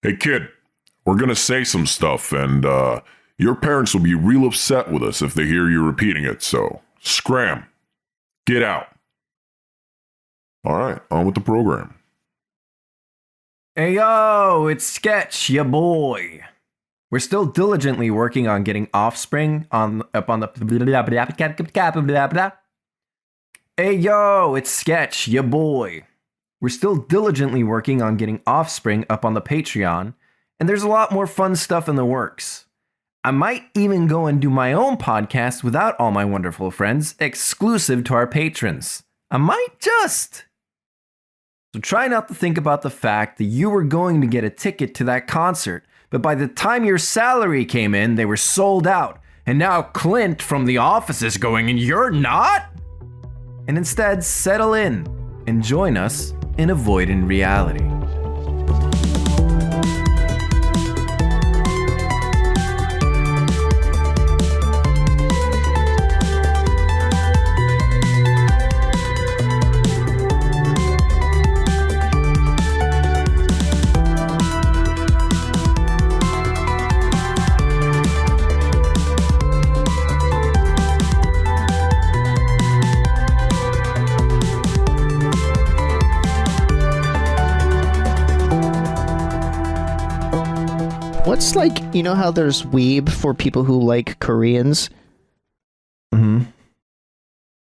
Hey, kid, we're gonna say some stuff, and your parents will be real upset with us if they hear you repeating it, so scram. Get out. All right, on with the program. Hey yo, it's Sketch, ya boy. We're still diligently working on getting Offspring up on the. Hey yo, it's Sketch, ya boy. We're still diligently working on getting Offspring up on the Patreon, and there's a lot more fun stuff in the works. I might even go and do my own podcast without all my wonderful friends, exclusive to our patrons. I might just. So try not to think about the fact that you were going to get a ticket to that concert, but by the time your salary came in, they were sold out, and now Clint from The Office is going and you're not? And instead, settle in and join us in avoiding reality. What's like, you know how there's weeb for people who like Koreans? Mm-hmm.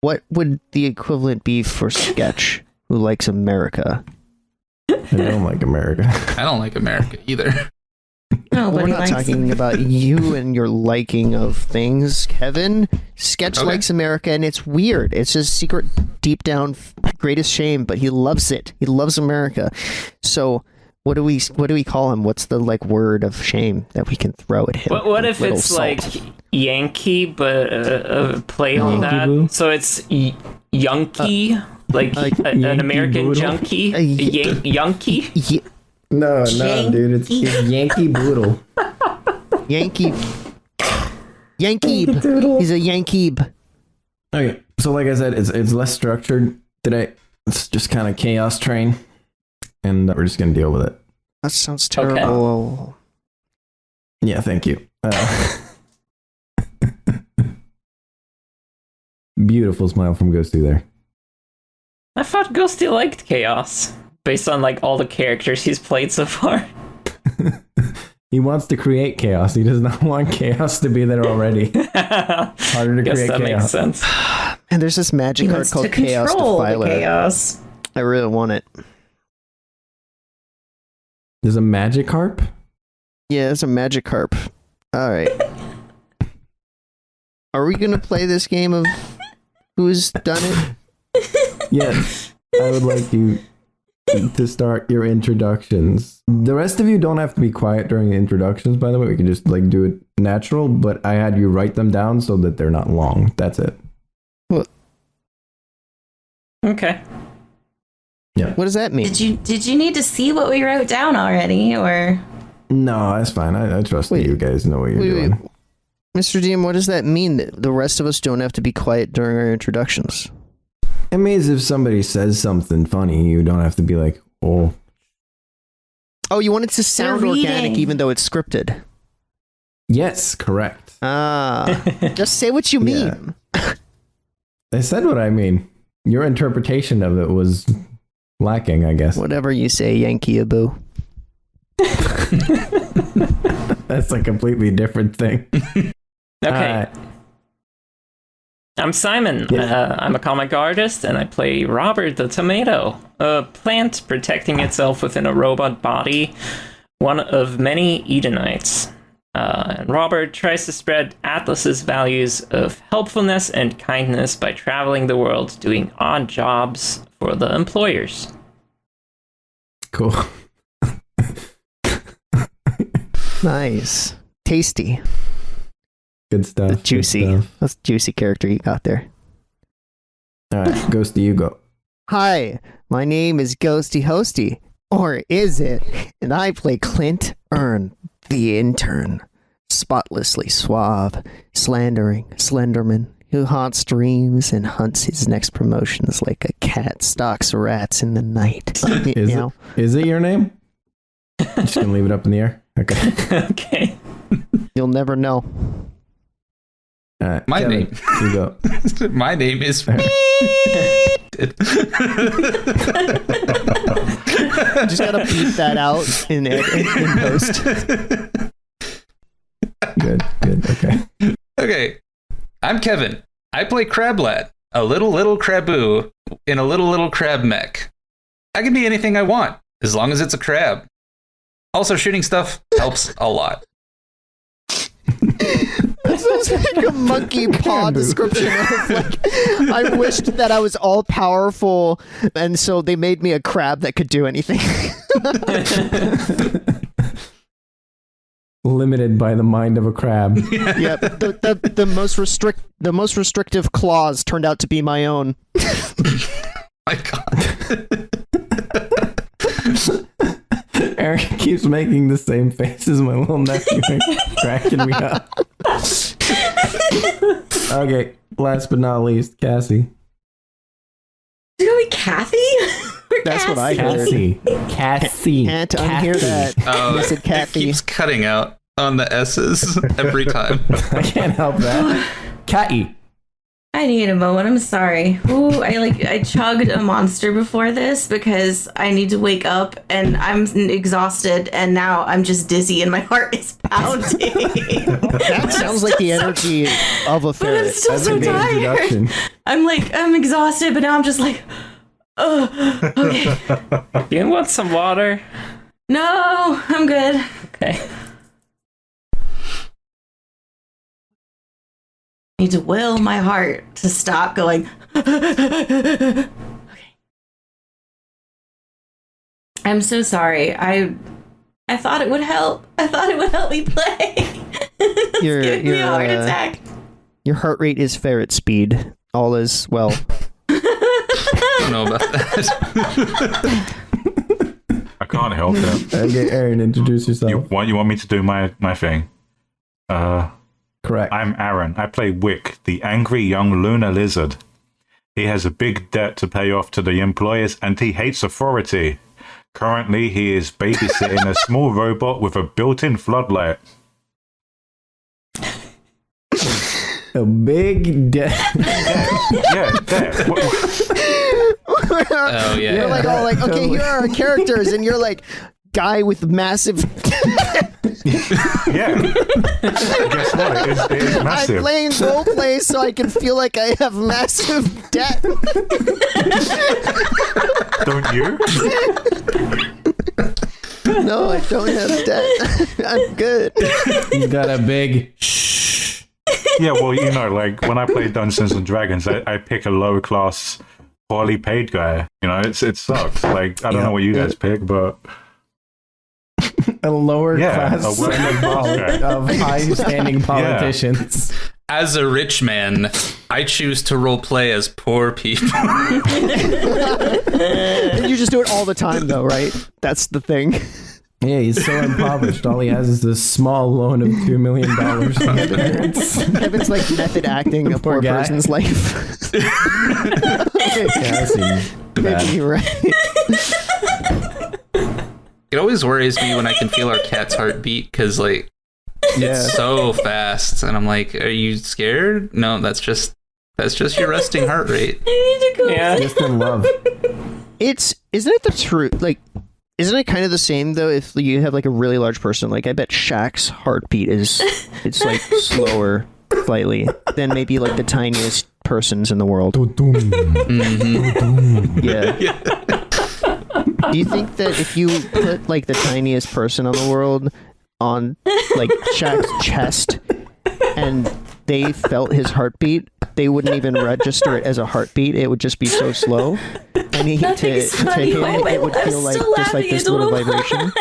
What would the equivalent be for Sketch, who likes America? I don't like America. I don't like America either. We're not talking about you and your liking of things, Kevin. Sketch likes America, and it's weird. It's his secret, deep down, greatest shame, but he loves it. He loves America. So, what do we call him? What's the like word of shame that we can throw at him? What if it's salt. like Yankee, but a play on that? Boo? So it's Yunky, like an American Boodle? junkie, Yunky. No, dude, it's Yankee Boodle. Yankee. He's a Yankee. Okay, so like I said, it's less structured today. It's just kind of chaos train, and we're just gonna deal with it. That sounds terrible. Yeah, thank you. Beautiful smile from Ghosty there. I thought Ghosty liked chaos, based on like all the characters he's played so far. He wants to create chaos. He does not want chaos to be there already. Harder to Guess create that chaos. makes sense. And there's this magic card called Chaos Defiler. Chaos. I really want it. There's a magic harp? Yeah, it's a magic harp. All right. Are we gonna play this game of who's done it? Yes. I would like you to start your introductions. The rest of you don't have to be quiet during the introductions, by the way. We can just like do it natural, but I had you write them down so that they're not long. That's it. Okay. Yeah. What does that mean? Did you need to see what we wrote down already, or? No, that's fine. I trust that you guys know what you're doing. Mr. DM, what does that mean? That the rest of us don't have to be quiet during our introductions? It means if somebody says something funny, you don't have to be like, oh. Oh, you want it to sound organic even though it's scripted? Yes, correct. Just say what you mean. Yeah. I said what I mean. Your interpretation of it was lacking, I guess. Whatever you say, Yankee Aboo. That's a completely different thing. Okay. I'm Simon. Yeah. I'm a comic artist, and I play Robert the Tomato, a plant protecting itself within a robot body, one of many Edenites. And Robert tries to spread Atlas's values of helpfulness and kindness by traveling the world doing odd jobs for the employers. Cool. Nice. Tasty. Good stuff. That's juicy. Good stuff. That's a juicy character you got there. All right, Ghosty, you go. Hi, my name is Ghosty Hosty. Or is it? And I play Clint Earn, the intern. Spotlessly suave, slandering Slenderman who haunts dreams and hunts his next promotions like a cat stalks rats in the night. Is it your name? Just gonna leave it up in the air. Okay. Okay. You'll never know. All right. My Kevin, name. You go. My name is. Just gotta beep that out in post. Good. Okay. Okay, I'm Kevin. I play Crablad, a little craboo in a little crab mech. I can be anything I want, as long as it's a crab. Also, shooting stuff helps a lot. That sounds like a monkey paw description of like, I wished that I was all powerful, and so they made me a crab that could do anything. Limited by the mind of a crab. Yep. The most restrictive clause turned out to be my own. My God. Eric keeps making the same face as my little nephew, cracking me up. Okay, last but not least, Cassie. Did it be Kathy? Or That's what I heard. Cassie. Can't unhear that. Oh, You said it Kathy. keeps cutting out on the S's every time. I can't help that. Catty. I need a moment. I'm sorry. Ooh, I chugged a monster before this because I need to wake up and I'm exhausted and now I'm just dizzy and my heart is pounding. That sounds like the energy of a But I'm ferret. still so tired. I'm exhausted, but now I'm just like, oh, okay. You want some water? No, I'm good. Okay. I need to will my heart to stop going. Okay. I'm so sorry. I thought it would help. I thought it would help me play. It's giving me a heart attack. Your heart rate is ferret speed. All is well. I don't know about that. I can't help it. Okay, Aaron, introduce yourself. You want me to do my thing? Correct. I'm Aaron. I play Wick, the angry young lunar lizard. He has a big debt to pay off to the employers, and he hates authority. Currently, he is babysitting a small robot with a built-in floodlight. A big Yeah, there. Oh, yeah. You're like all like, okay, here are our characters, and you're like, guy with massive. Yeah. Guess what? It is I'm massive. playing role play so I can feel like I have massive debt. Don't you? No, I don't have debt. I'm good. He's got a big Yeah, well, you know, like when I play Dungeons and Dragons, I pick a low class, poorly paid guy. You know, it sucks. Like I don't know what you guys pick, but a lower class a working of high-standing politicians. As a rich man, I choose to role play as poor people. And you just do it all the time, though, right? That's the thing. Yeah, he's so impoverished. All he has is this small loan of $2 million from his parents. Kevin's like method acting a poor guy. person's life. Yeah, that seems Maybe bad. you're right. It always worries me when I can feel our cat's heartbeat because, like, it's so fast, and I'm like, "Are you scared?" No, that's just your resting heart rate. I need to go. Yeah. Just in love. Isn't it the truth? Like, isn't it kind of the same though? If you have like a really large person, like I bet Shaq's heartbeat it's like slower slightly than maybe like the tiniest persons in the world. Yeah. Do you think that if you put like the tiniest person on the world on like Shaq's chest and they felt his heartbeat, they wouldn't even register it as a heartbeat? It would just be so slow. And to funny. him, Why am it would I'm feel like still just like laughing? this I don't little know vibration.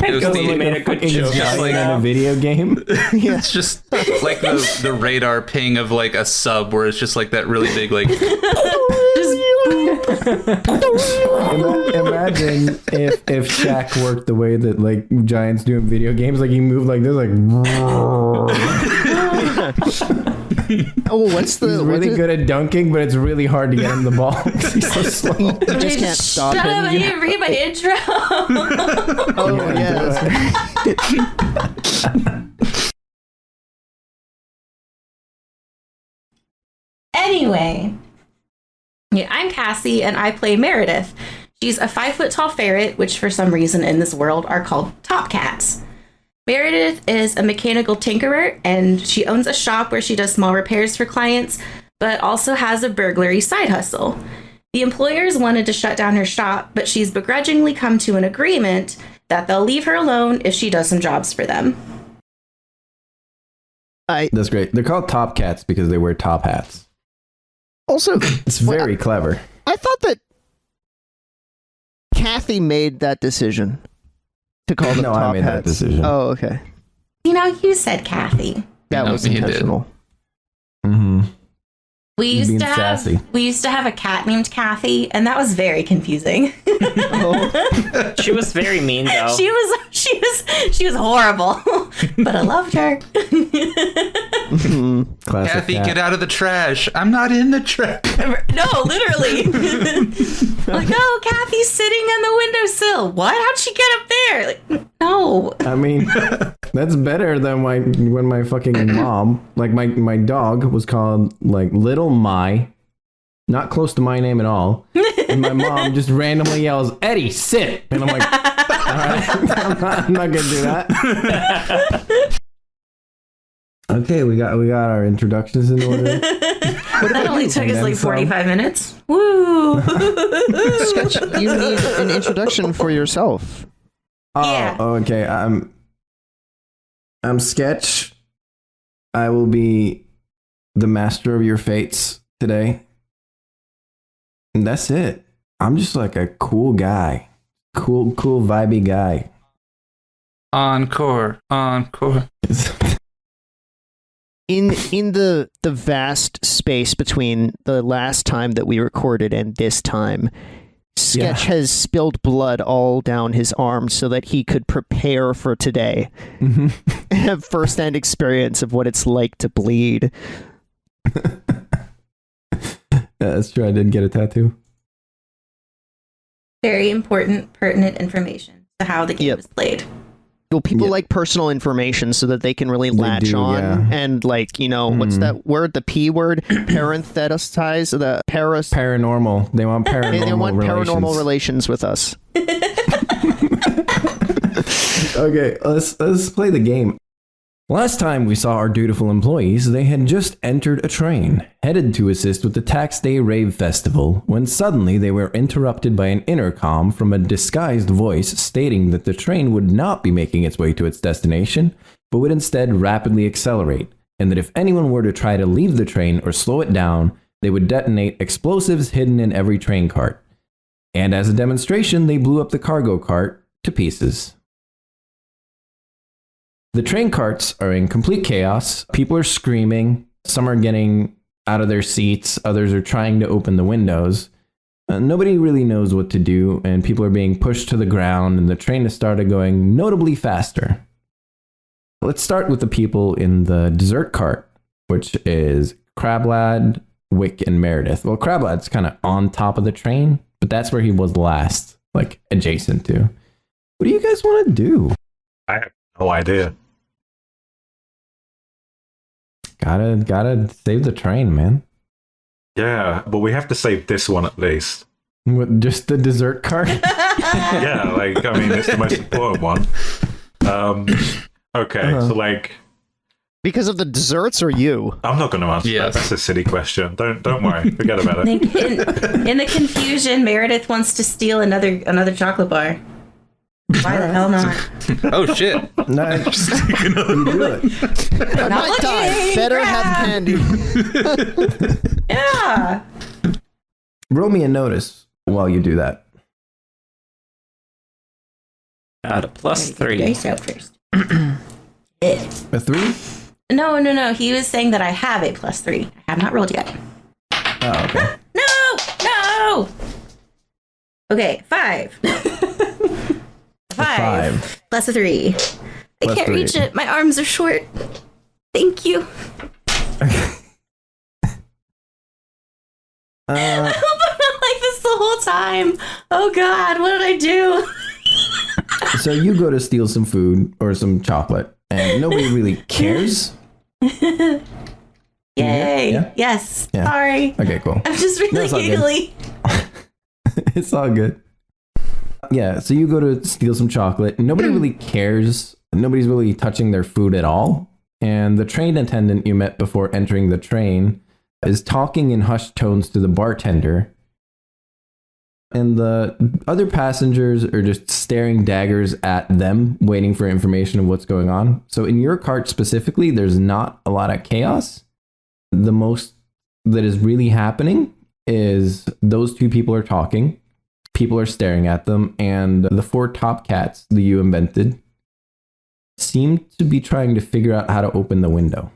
It was He made a good joke. just like in a video game. it's just like the radar ping of like a sub, where it's just like that really big like. Imagine if Shaq worked the way that like giants do in video games. Like he moved like this, like. Oh, what's the? He's really good at dunking, but it's really hard to get him the ball. He's so slow. You just can't stop Shut him. up, I need to read my intro. Oh yeah. Anyway, yeah, I'm Cassie, and I play Meredith. She's a 5-foot-tall ferret, which for some reason in this world are called top cats. Meredith is a mechanical tinkerer, and she owns a shop where she does small repairs for clients, but also has a burglary side hustle. The employers wanted to shut down her shop, but she's begrudgingly come to an agreement that they'll leave her alone if she does some jobs for them. That's great. They're called top cats because they wear top hats. Also, It's very clever. I thought that Kathy made that decision to call them No, top I made hats. that decision. Oh, okay. You know, you said Kathy. That No, was he did. intentional. Mm-hmm. We He's used being to have sassy. a cat named Kathy, and that was very confusing. She was very mean though. She was horrible, but I loved her. Classic Kathy, cat. get out of the trash. I'm not in the trash. No, literally. Like, oh, Kathy's sitting on the windowsill. What? How'd she get up there? Like, no. I mean, that's better than when my fucking mom, like my dog was called like Little My, not close to my name at all. And my mom just randomly yells, "Eddie, sit!" And I'm like, all right, I'm not gonna do that. Okay, we got our introductions in order. That only took us And like then some. 45 minutes. Woo. Sketch, you need an introduction for yourself. Yeah. Oh, okay. I'm Sketch. I will be the master of your fates today. And that's it. I'm just like a cool guy. Cool, vibey guy. Encore. In the vast space between the last time that we recorded and this time, Sketch has spilled blood all down his arm so that he could prepare for today and have first-hand experience of what it's like to bleed. That's true. I did get a tattoo. Very important, pertinent information to how the game is played. Well, people Yeah. like personal information so that they can really latch do, on yeah. and, like, you know, what's that word? The P word? Parenthetize? The Paranormal. They want paranormal They want relations. paranormal relations with us. Okay, let's play the game. Last time we saw our dutiful employees, they had just entered a train, headed to assist with the Tax Day Rave Festival, when suddenly they were interrupted by an intercom from a disguised voice stating that the train would not be making its way to its destination, but would instead rapidly accelerate, and that if anyone were to try to leave the train or slow it down, they would detonate explosives hidden in every train cart. And as a demonstration, they blew up the cargo cart to pieces. The train carts are in complete chaos. People are screaming. Some are getting out of their seats. Others are trying to open the windows. Nobody really knows what to do, and people are being pushed to the ground, and the train has started going notably faster. Let's start with the people in the dessert cart, which is Crablad, Wick, and Meredith. Well, Crablad's kind of on top of the train, but that's where he was last, like adjacent to. What do you guys want to do? I have no idea. Gotta save the train, man. Yeah, but we have to save this one at least. What, just the dessert cart? Yeah, like, I mean, it's the most important one. Okay, so, like, Because of the desserts or you? I'm not going to answer Yes. that. That's a silly question. Don't worry. Forget about it. In the confusion, Meredith wants to steal another chocolate bar. Why the hell not? Oh shit. Nice. You do it. I might die. Better have candy. Yeah. Roll me a notice while you do that. Got a +3. Dice out first. A 3? No. He was saying that I have a +3. I have not rolled yet. Oh, okay. No. Okay, 5. 5 plus a 3. I Plus can't 3. reach it. My arms are short. Thank you. I'm like this the whole time. Oh God, what did I do? So you go to steal some food or some chocolate, and nobody really cares. Yay! Yeah? Yes. Yeah. Sorry. Okay, cool. I'm just No, really it's all good. giggly. It's all good. Yeah, so you go to steal some chocolate. Nobody really cares. Nobody's really touching their food at all. And the train attendant you met before entering the train is talking in hushed tones to the bartender. And the other passengers are just staring daggers at them, waiting for information of what's going on. So in your cart specifically, there's not a lot of chaos. The most that is really happening is those two people are talking. People are staring at them, and the 4 top cats that you invented seem to be trying to figure out how to open the window.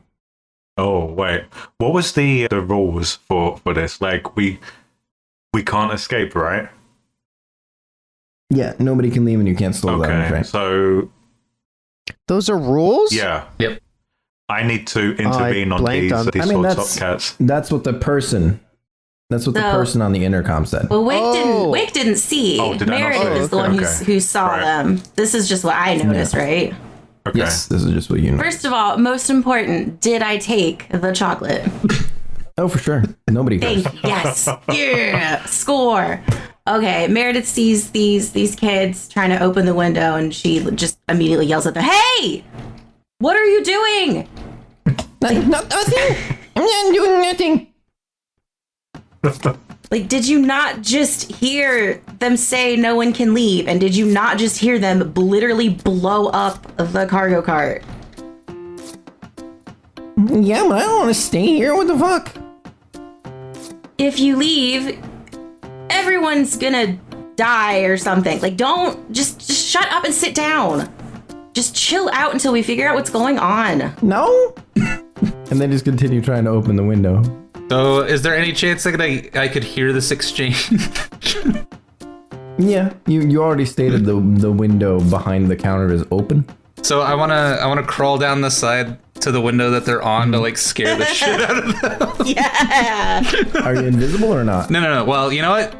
Oh wait, what was the rules for this? Like we can't escape, right? Yeah, nobody can leave and you can't slow down the Okay, train. so Those are rules? yeah, Yep. I need to intervene on blanked these on- these I mean, four top that's cats. that's what the person So- on the intercom said. Well, Oh. Wick didn't see. Oh, did I not Meredith see? is the one Okay. who saw Right. them. This is just what I noticed, right? Okay. Yes, this is just what you know. First of all, most important, did I take the chocolate? Oh, for sure. Nobody cares. Thank you. Yes. Yeah. Score. Okay. Meredith sees these kids trying to open the window, and she just immediately yells at them, "Hey! What are you doing?" Nothing. I'm not doing nothing. Like, did you not just hear them say no one can leave? And did you not just hear them literally blow up the cargo cart? Yeah, but I don't want to stay here. What the fuck? If you leave, everyone's gonna die or something. Like, don't just shut up and sit down. Just chill out until we figure out what's going on. No. And they just continue trying to open the window. So, is there any chance that I could hear this exchange? Yeah, you already stated the window behind the counter is open. So I wanna crawl down the side to the window that they're on to like scare the shit out of them. Yeah. Are you invisible or not? No. Well, you know what?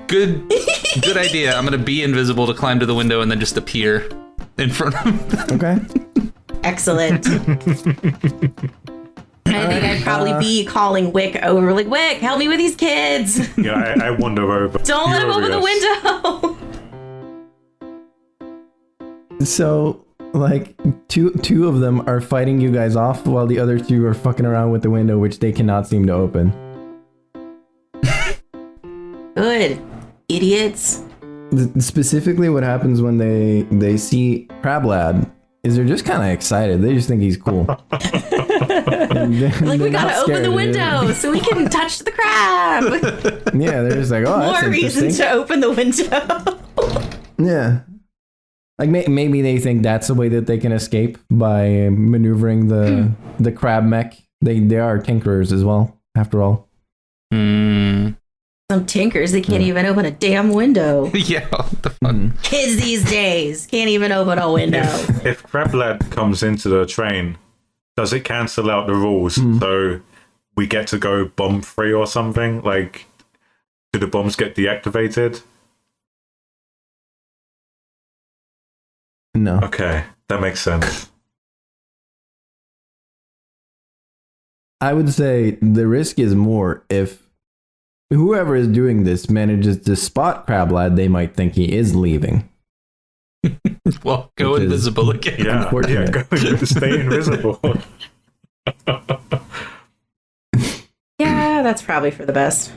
Good idea. I'm gonna be invisible to climb to the window and then just appear in front of them. Okay. Excellent. I think I'd probably be calling Wick over, like, Wick, help me with these kids. Yeah, I wander over. Don't let him open the furious. window. So, like, two of them are fighting you guys off while the other two are fucking around with the window, which they cannot seem to open. Good. Idiots. Specifically, what happens when they see Crablad is they're just kind of excited. They just think he's cool. Like, we gotta open the window so we can touch the crab. Yeah, they're just like, oh, that's More reason interesting. to open the window. Yeah. Like maybe they think that's the way that they can escape by maneuvering the crab mech. They are tinkerers as well, after all. Some tinkers, they can't even open a damn window. Yeah, what the fuck? Kids these days can't even open a window. If Crablad comes into the train, does it cancel out the rules? So we get to go bomb free or something? Like, do the bombs get deactivated? No. Okay, that makes sense. I would say the risk is more if whoever is doing this manages to spot Crablad, they might think he is leaving. Well, go Which is- invisible again. Yeah, Unfortunate. go stay invisible. Yeah, that's probably for the best.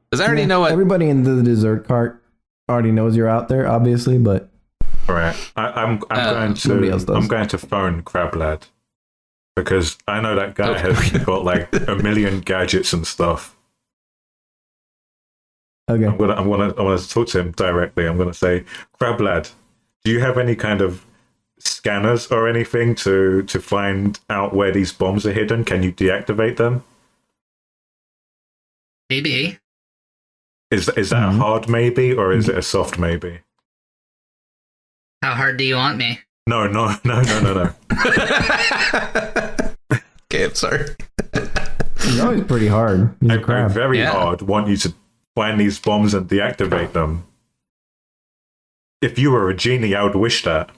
Because I already Yeah, know what. everybody in the dessert cart already knows you're out there, obviously, but All right, I'm nobody else does. going to phone Crablad because I know that guy Okay. has got like a million gadgets and stuff. okay. I want to talk to him directly. I'm gonna say, Crablad, do you have any kind of scanners or anything to find out where these bombs are hidden? Can you deactivate them? Maybe. Is that a hard maybe or is it a soft maybe? How hard do you want me? No. Okay, I'm sorry. He's always pretty hard. He's a I'm crab. very Yeah. hard. Want you to find these bombs and deactivate them. If you were a genie, I would wish that.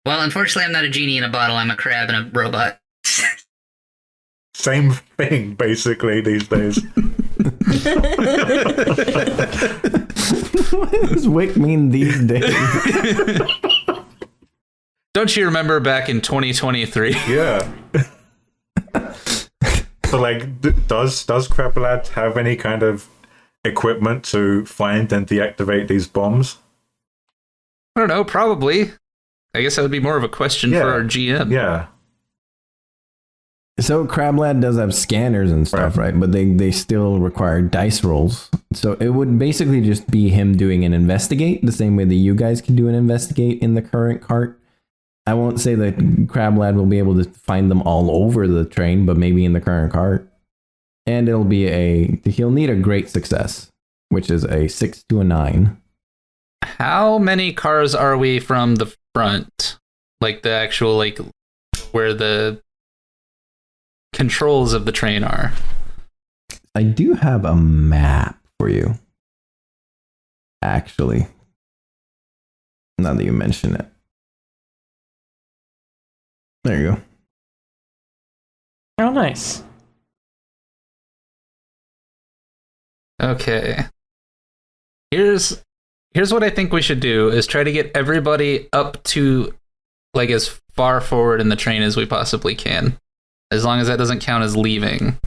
Well, unfortunately, I'm not a genie in a bottle. I'm a crab and a robot. Same thing, basically, these days. What does Wick mean these days? Don't you remember back in 2023? Yeah. So, like, does Crablad have any kind of equipment to find and deactivate these bombs? I don't know, probably. I guess that would be more of a question for our GM. Yeah. So Crablad does have scanners and stuff, right? But they still require dice rolls. So it would basically just be him doing an investigate, the same way that you guys can do an investigate in the current cart. I won't say that Crablad will be able to find them all over the train, but maybe in the current cart. And he'll need a great success, which is a 6 to a 9. How many cars are we from the front? Like the actual, like, where the controls of the train are. I do have a map for you. Actually. Now that you mention it. There you go. Oh, nice. Okay. Here's what I think we should do is try to get everybody up to like as far forward in the train as we possibly can. As long as that doesn't count as leaving.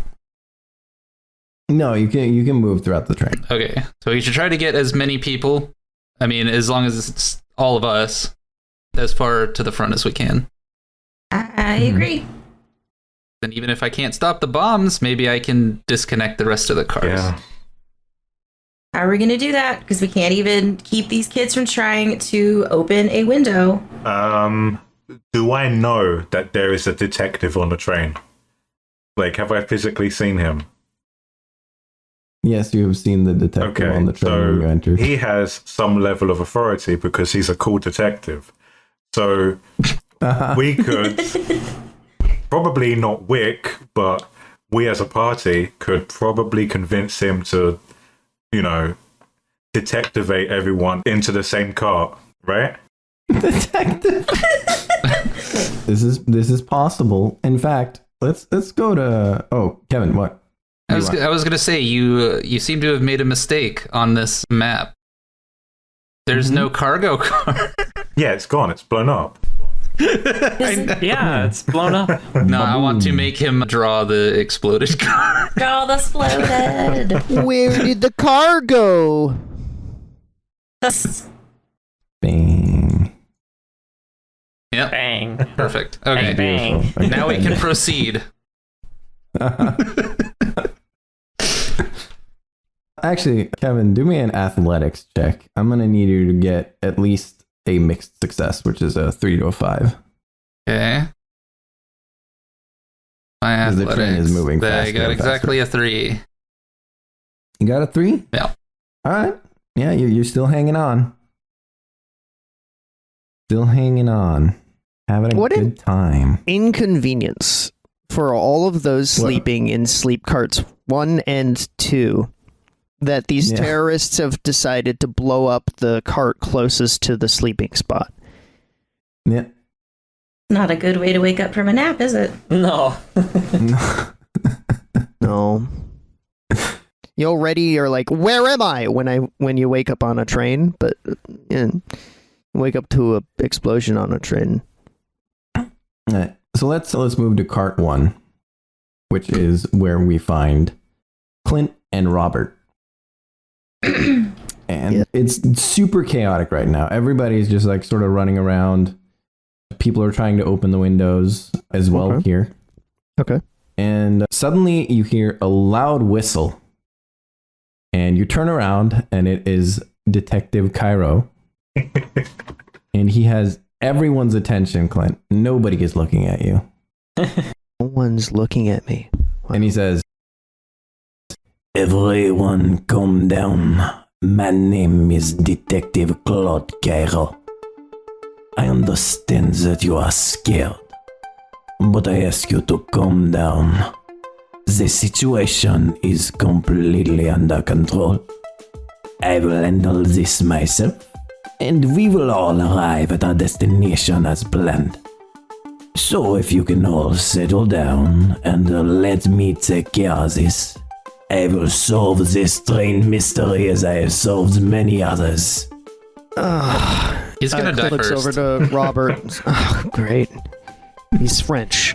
No, you can move throughout the train. Okay. So we should try to get as many people, I mean, as long as it's all of us, as far to the front as we can. I agree. Then even if I can't stop the bombs, maybe I can disconnect the rest of the cars. Yeah. How are we going to do that? Because we can't even keep these kids from trying to open a window. Do I know that there is a detective on the train? Like, have I physically seen him? Yes, you have seen the detective on the train when you entered. He has some level of authority because he's a cool detective. So we could, probably not Wick, but we as a party could probably convince him to, you know, detectivate everyone into the same cart, right? Detective. This is possible. In fact, let's go to. Oh, Kevin, what? I was gonna say you seem to have made a mistake on this map. There's no cargo car. Yeah, it's gone. It's blown up. Yeah, it's blown up. No, I want to make him draw the exploded car. Draw the exploded. Where did the car go? Bang. Yep. Bang. Perfect. Okay. Bang. Beautiful. Now we can proceed. Actually, Kevin, do me an athletics check. I'm gonna need you to get at least a mixed success, which is a 3 to a 5. Okay. My 'Cause the athletics. train is moving I faster got and exactly a 3. You got a 3? Yeah. All right. Yeah, you're still hanging on. Still hanging on. Having a What good time. Inconvenience for all of those What? sleeping in sleep carts 1 and 2 that these Yeah. terrorists have decided to blow up the cart closest to the sleeping spot. Yeah. Not a good way to wake up from a nap, is it? No. No. You already are like, where am I when you wake up on a train, but you wake up to a explosion on a train. All right. So let's move to cart 1, which is where we find Clint and Robert. And Yeah. it's super chaotic right now. Everybody's just like sort of running around. People are trying to open the windows as well Okay. here. Okay. And suddenly you hear a loud whistle. And you turn around and it is Detective Cairo. And he has everyone's attention, Clint. Nobody is looking at you. No one's looking at me. And he says, "Everyone calm down. My name is Detective Claude Cairo. I understand that you are scared. but I ask you to calm down. The situation is completely under control. I will handle this myself, and we will all arrive at our destination as planned. So if you can all settle down and let me take care of this, I will solve this strange mystery as I have solved many others. He's gonna die looks first. over to Robert. Oh, great. He's French.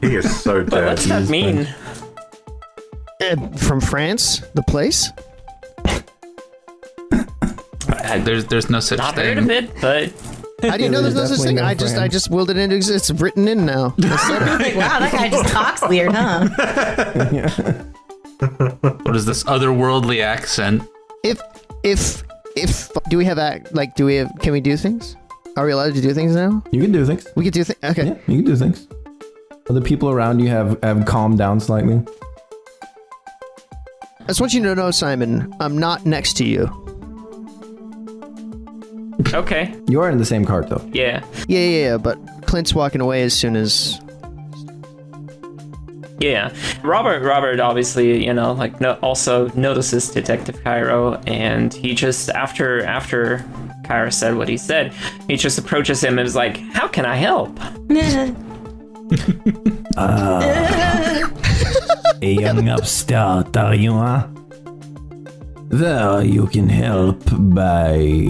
He is so But dead. what's that mean? From France, the place. There's no such Not thing. heard of it, but How do you know there's no such definitely thing? no I France. just willed it into existence. It's written in now. I said it. Like, wow, that guy just talks weird, huh? What is this otherworldly accent? If do we have can we do things? Are we allowed to do things now? You can do things. We can do things. Okay. Yeah, you can do things. The people around you have calmed down slightly. I just want you to know, Simon, I'm not next to you. okay. You are in the same cart, though. Yeah. Yeah, but Clint's walking away as soon as... Yeah. Robert obviously, also notices Detective Cairo, and he just, after Cairo said what he said, he just approaches him and is like, how can I help? A young upstart, are you, huh? Well, you can help by,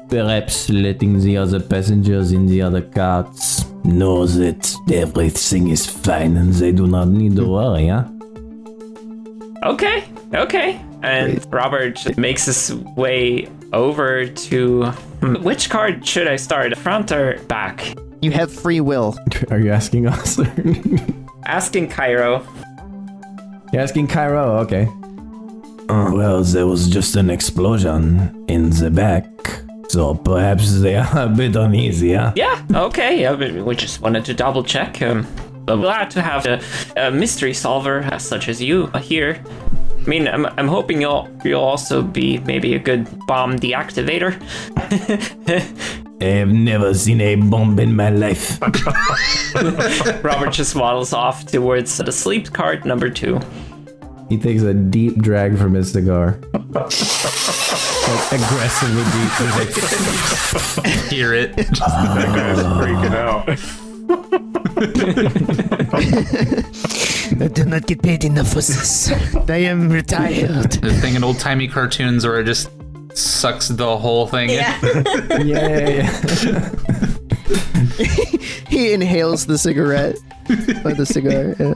perhaps letting the other passengers in the other carts know that everything is fine and they do not need to worry, huh? Okay. And Robert just makes his way over to... Which card should I start? Front or back? You have free will. Are you asking us? Asking Cairo. You're asking Cairo, okay. Well, there was just an explosion in the back, so perhaps they are a bit uneasy, huh? Yeah, okay. Yeah, we just wanted to double check. But glad to have a mystery solver such as you here. I mean, I'm hoping you'll also be maybe a good bomb deactivator. I've never seen a bomb in my life. Robert just waddles off towards the sleep card number 2. He takes a deep drag from his cigar. Like aggressively deep. He's like, Hear it. That guy's freaking out. I did not get paid enough for this. I am retired. The thing in old timey cartoons where it just sucks the whole thing in. Yeah. He inhales the cigarette. Or the cigar, yeah.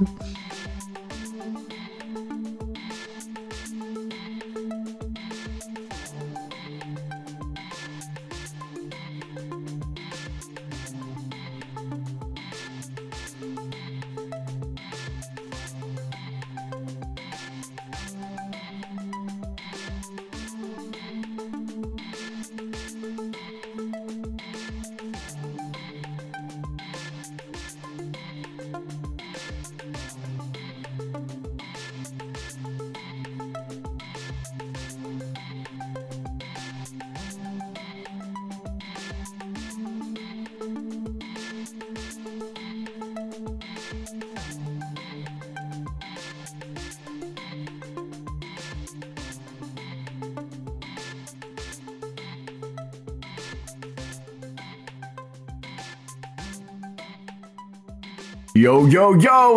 yo,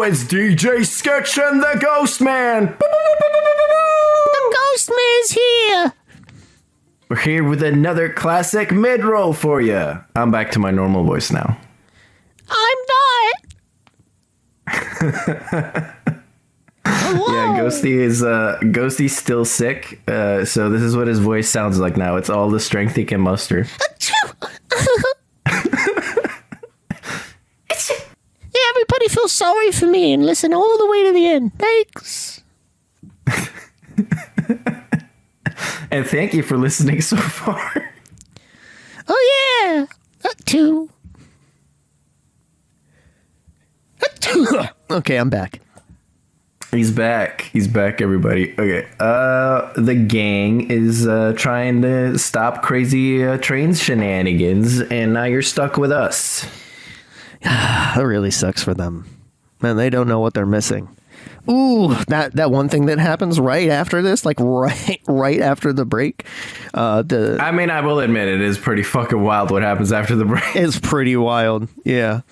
it's DJ Sketch and the Ghost Man. The ghost man's here! We're here with another classic mid-roll for you. I'm back to my normal voice now. I'm not! Yeah, Ghosty's still sick, so this is what his voice sounds like now. It's all the strength he can muster. Yeah, everybody feel sorry for me and listen all the way to the end. Thanks. And thank you for listening so far. Oh yeah, that too. Okay, I'm back. He's back. He's back, everybody. Okay. The gang is trying to stop crazy train shenanigans, and now you're stuck with us. That really sucks for them. Man, they don't know what they're missing. Ooh, that one thing that happens right after this, like right after the break. I mean, I will admit it is pretty fucking wild what happens after the break. It's pretty wild. Yeah.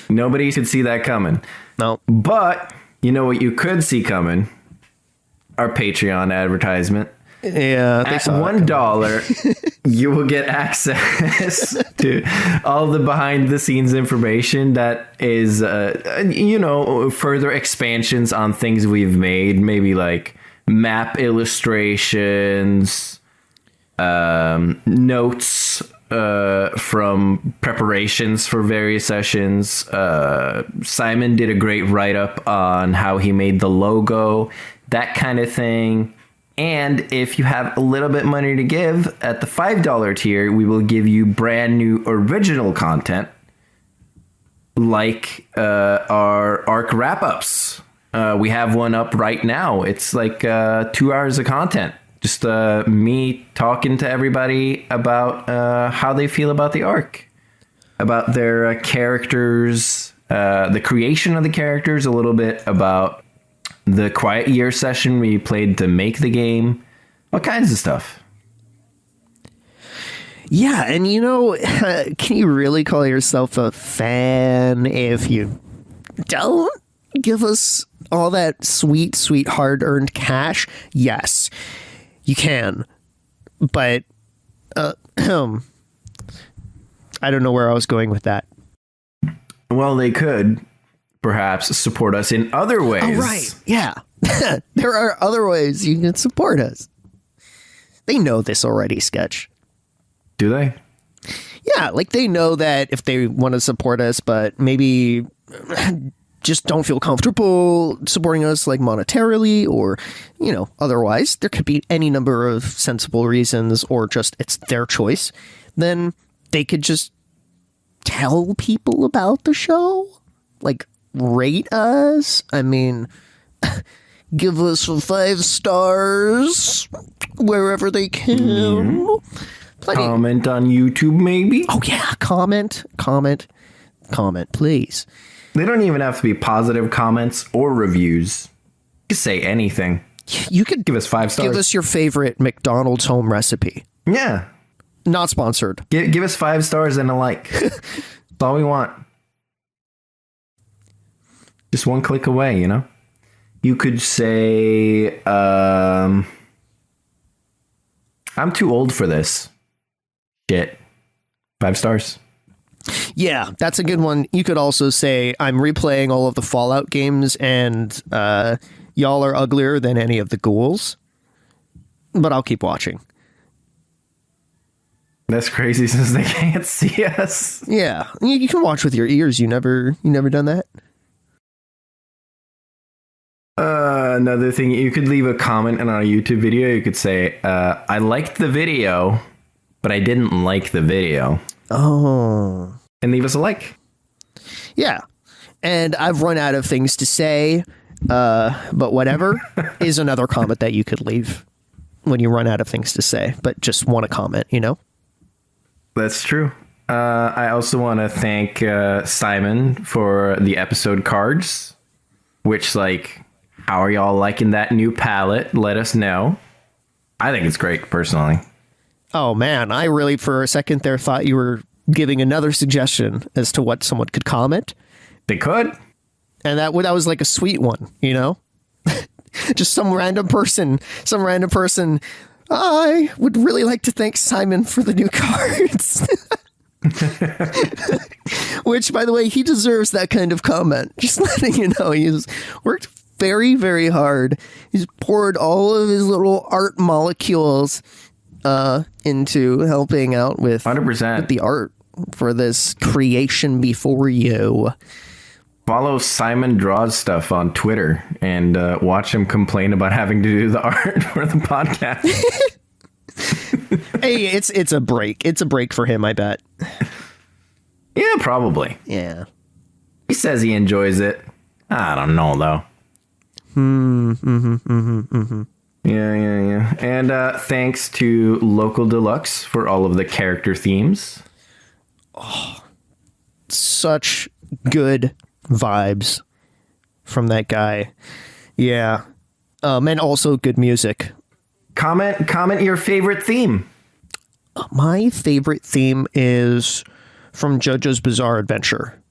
Nobody could see that coming. No. But you know what you could see coming? Our Patreon advertisement. Yeah. At $1, you will get access to all the behind the scenes information that is, further expansions on things we've made. Maybe like map illustrations, notes from preparations for various sessions. Simon did a great write-up on how he made the logo, that kind of thing. And if you have a little bit money to give at the $5 tier, we will give you brand new original content like our ARC wrap-ups. We have one up right now. It's like 2 hours of content. Just me talking to everybody about how they feel about the ARC, about their characters, the creation of the characters, a little bit about the Quiet Year session we played to make the game, all kinds of stuff. Yeah, and can you really call yourself a fan if you don't give us all that sweet, sweet, hard-earned cash? Yes, you can. But I don't know where I was going with that. Well, they could perhaps support us in other ways. Oh, right. Yeah. There are other ways you can support us. They know this already, Sketch. Do they? Yeah, like they know that if they want to support us, but maybe just don't feel comfortable supporting us like monetarily or, otherwise, there could be any number of sensible reasons or just it's their choice, then they could just tell people about the show. Like, rate us. I mean, give us 5 stars wherever they can. Mm-hmm. Comment on YouTube, maybe? Oh, yeah. Comment, please. They don't even have to be positive comments or reviews. You can say anything. You could give us 5 stars. Give us your favorite McDonald's home recipe. Yeah. Not sponsored. Give us 5 stars and a like. That's all we want. Just one click away, You could say, I'm too old for this. Shit. 5 stars. Yeah, that's a good one. You could also say, I'm replaying all of the Fallout games and y'all are uglier than any of the ghouls. But I'll keep watching. That's crazy since they can't see us. Yeah, you can watch with your ears. You never done that? Another thing, you could leave a comment on our YouTube video. You could say, I liked the video, but I didn't like the video. Oh. And leave us a like. Yeah. And I've run out of things to say, but whatever is another comment that you could leave when you run out of things to say, but just want to comment, That's true. I also want to thank Simon for the episode cards, which, how are y'all liking that new palette? Let us know. I think it's great, personally. Oh, man. I really, for a second there, thought you were giving another suggestion as to what someone could comment. They could. And that was like a sweet one, Just some random person. I would really like to thank Simon for the new cards. Which, by the way, he deserves that kind of comment. Just letting you know, he's worked very, very hard. He's poured all of his little art molecules into helping out with 100% with the art for this creation before you. Follow Simon Draws Stuff on Twitter and watch him complain about having to do the art for the podcast. Hey, it's a break. It's a break for him, I bet. Yeah, probably. Yeah. He says he enjoys it. I don't know, though. Yeah. And thanks to LocalDeluxe for all of the character themes. Such good vibes from that guy. Yeah. And also good music. Comment your favorite theme. My favorite theme is from JoJo's Bizarre Adventure.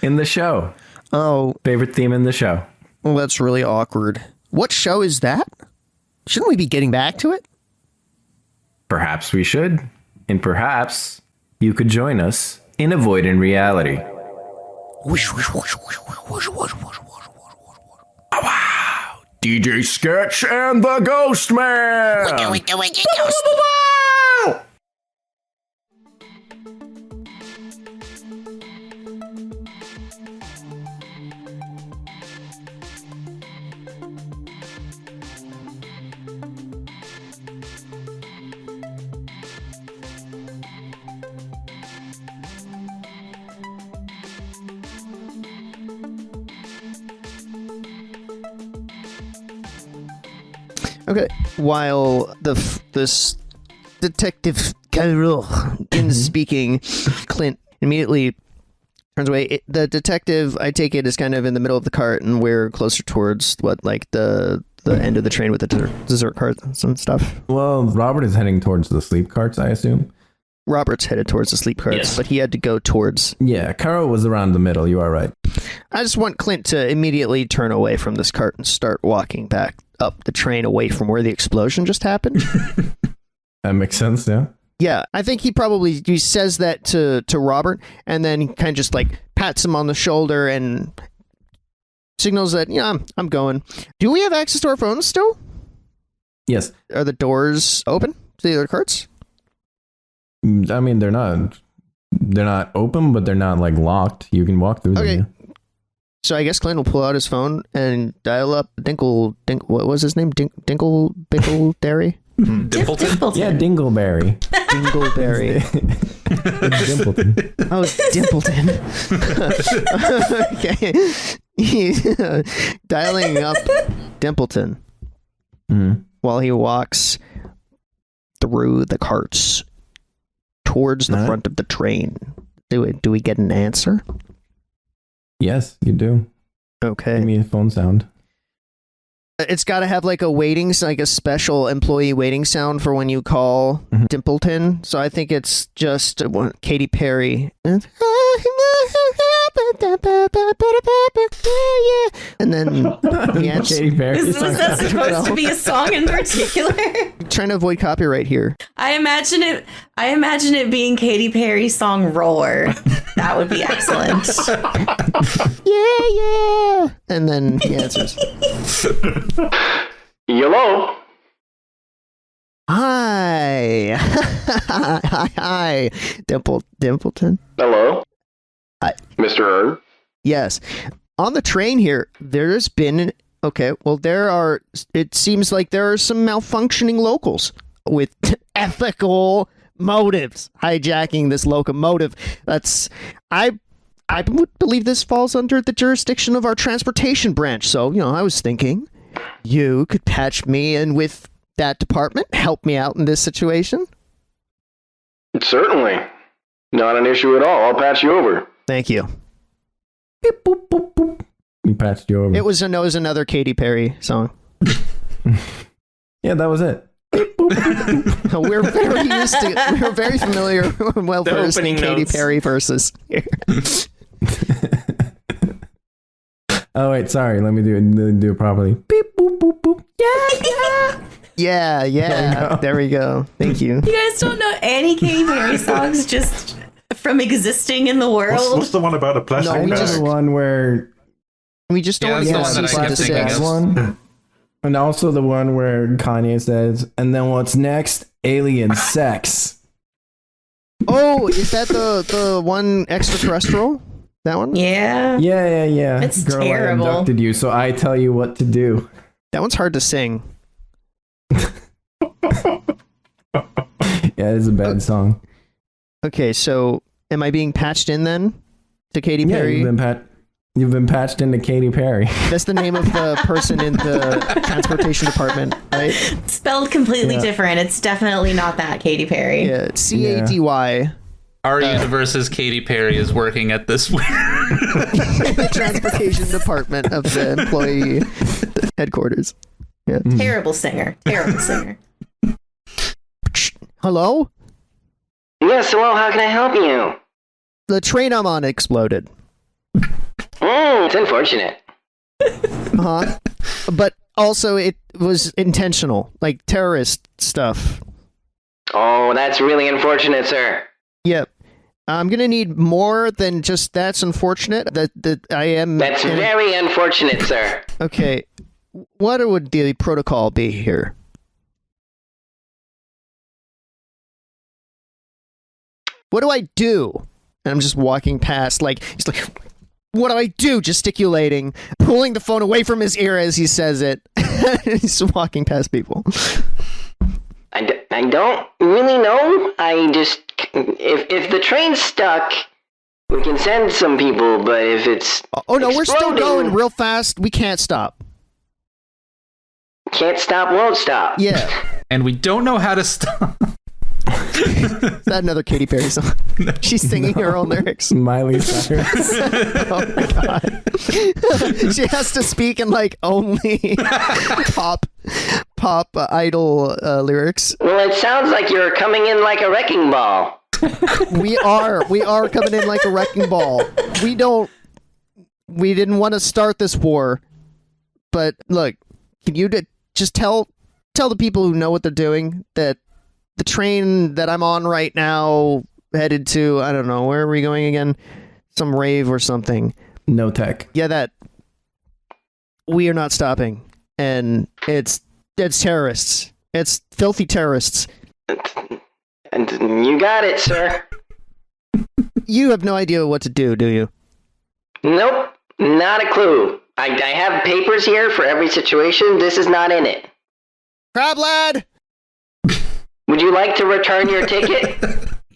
In the show. Oh, Favorite theme in the show. well, that's really awkward. What show is that? Shouldn't we be getting back to it? Perhaps we should. And perhaps you could join us in Avoiding Reality. DJ Sketch and the Ghost Man! Okay. While this detective is speaking, Clint immediately turns away. The detective, I take it, is kind of in the middle of the cart, and we're closer towards the end of the train with the dessert carts and stuff. Well, Robert is heading towards the sleep carts, I assume. Robert's headed towards the sleep carts, Yes. but he had to go towards. Yeah, Karo was around the middle. You are right. I just want Clint to immediately turn away from this cart and start walking back up the train away from where the explosion just happened. That makes sense, yeah. Yeah, I think he says that to Robert, and then he kind of just like pats him on the shoulder and signals that, yeah, I'm going. Do we have access to our phones still? Yes. Are the doors open to the other carts? I mean, they're not open, but they're not like locked. You can walk through them. Okay. Yeah. So I guess Clint will pull out his phone and dial up what was his name? Dinkleberry? Dimpleton? Yeah, Dingleberry. Dingleberry. Dimpleton. Oh, Dimpleton. Okay. He's dialing up Dimpleton while he walks through the carts towards the front of the train. Do we get an answer? Yes, you do. Okay. Give me a phone sound. It's got to have like a special employee waiting sound for when you call Dimpleton. So I think it's just Katy Perry. And then he answers. Katy Perry. Was that supposed to be a song in particular? Trying to avoid copyright here. I imagine it being Katy Perry's song "Roar." That would be excellent. Yeah. And then he answers. Hello? Hi. Hi. Dimpleton. Hello? Hi. Mr. Hearn? Yes. On the train here, there's been... Okay, well, it seems like there are some malfunctioning locals with ethical motives hijacking this locomotive. I would believe this falls under the jurisdiction of our transportation branch. So, I was thinking you could patch me in with that department, help me out in this situation. Certainly. Not an issue at all. I'll patch you over. Thank you. Beep, boop, boop, boop. We patched you over. It was another Katy Perry song. Yeah, that was it. We're very familiar versed in Katy Perry verses here. Oh wait, sorry. Let me do it properly. Beep boop boop boop. Yeah. There we go. Thank you. You guys don't know any Katy Perry songs just from existing in the world? What's the one about a plastic No, we bag? just- The one where We just don't Yeah, want that's to the one that I kept thinking cease of. one, and also the one where Kanye says, "And then what's next? Alien sex." Oh, is that the one extraterrestrial? That one? Yeah. Yeah. It's Girl, terrible. I abducted you, so I tell you what to do. That one's hard to sing. Yeah, it is a bad song. Okay, so am I being patched in then to Katy Yeah, Perry? you've been You've been patched into Katy Perry. That's the name of the person in the transportation department, right? Spelled completely different. It's definitely not that Katy Perry. Yeah, CADY. Our universe's Katy Perry is working at this The transportation department of the employee headquarters. Yeah. Terrible singer. Terrible singer. Hello? Yes, well, how can I help you? The train I'm on exploded. It's unfortunate. Uh-huh. But also it was intentional, like terrorist stuff. Oh, that's really unfortunate, sir. Yep. I'm gonna need more than just that's unfortunate. That I am. That's very unfortunate, sir. Okay. What would the protocol be here? What do I do? And I'm just walking past, like, he's like, what do I do? Gesticulating, pulling the phone away from his ear as he says it. He's walking past people. I don't really know. I just... If the train's stuck, we can send some people, but if it's Oh, no, we're still exploding, going real fast. We can't stop. Can't stop, won't stop. Yeah. And we don't know how to stop. Is that another Katy Perry song? She's singing her own lyrics. Miley Cyrus. Oh my god. She has to speak in like only pop idol lyrics. Well, it sounds like you're coming in like a wrecking ball. We are coming in like a wrecking ball. We didn't want to start this war. But look, can you just tell the people who know what they're doing that the train that I'm on right now headed to, I don't know, where are we going again? Some rave or something. No tech. Yeah, that. We are not stopping. And it's terrorists. It's filthy terrorists. And you got it, sir. You have no idea what to do you? Nope, not a clue. I have papers here for every situation. This is not in it. Crablad! Would you like to return your ticket?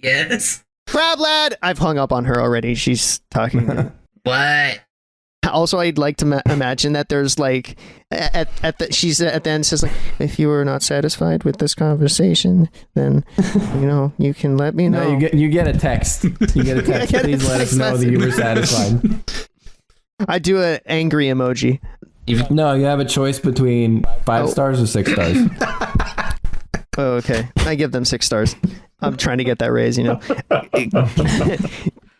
Yes. Crablad! I've hung up on her already. She's talking. What? Also, I'd like to imagine that there's like she's at the end says like, if you were not satisfied with this conversation, then you can let me know. No, you get a text. You get a text. Please let us know that you were satisfied. I do an angry emoji. No, you have a choice between 5 stars or 6 stars. Oh, okay. I give them 6 stars. I'm trying to get that raise,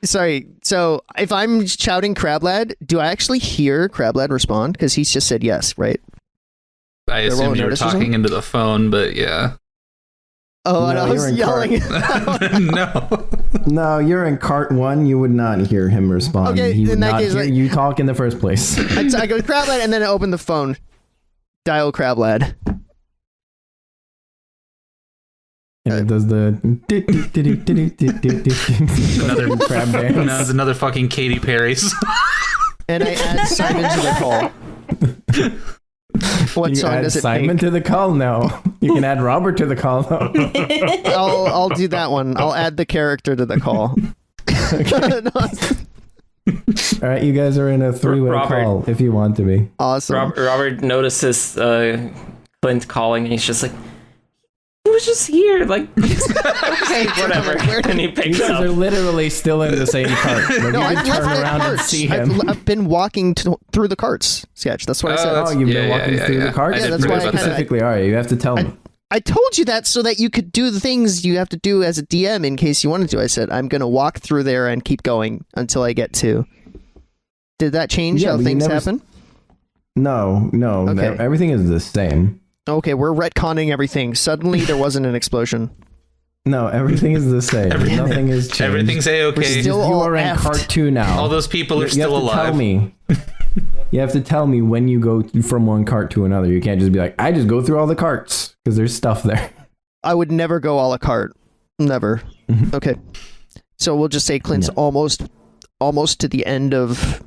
Sorry. So if I'm shouting Crablad, do I actually hear Crablad respond? Because he's just said yes, right? I assumed you were talking into the phone, but yeah. Oh, and I was yelling. No, you're in cart 1. You would not hear him respond. Okay, he would in that not case, hear you talk in the first place. I go Crablad, and then I open the phone. Dial Crablad. And it does the another crab dance. No, it's another fucking Katy Perry song. And I add Simon to the call. What you song add does it Simon make? to the call now. You can add Robert to the call now. I'll do that one. I'll add the character to the call. All right, you guys are in a 3-way call if you want to be. Awesome. Robert notices Clint calling, and he's just like, he was just here, like, okay, whatever. And he picks You guys up. are literally still in the same cart. Like, No, you I've can turn left the around and carts. see him. I've been walking through the carts, Sketch. That's what I said. Oh, you've been walking through the carts? Yeah, that's why I kinda, specifically, all right, you have to tell me. I told you that so that you could do the things you have to do as a DM in case you wanted to. I said, I'm going to walk through there and keep going until I get to... Did that change how things happen? No. Okay. Everything is the same. Okay, we're retconning everything. Suddenly there wasn't an explosion. No, everything is the same. Nothing has changed. Everything's A-okay. We're still You all are in effed. cart 2 now. All those people are still You have to alive. tell me. You have to tell me when you go from one cart to another. You can't just be like, I just go through all the carts because there's stuff there. I would never go a la carte. Never. Okay. So we'll just say Clint's almost to the end of...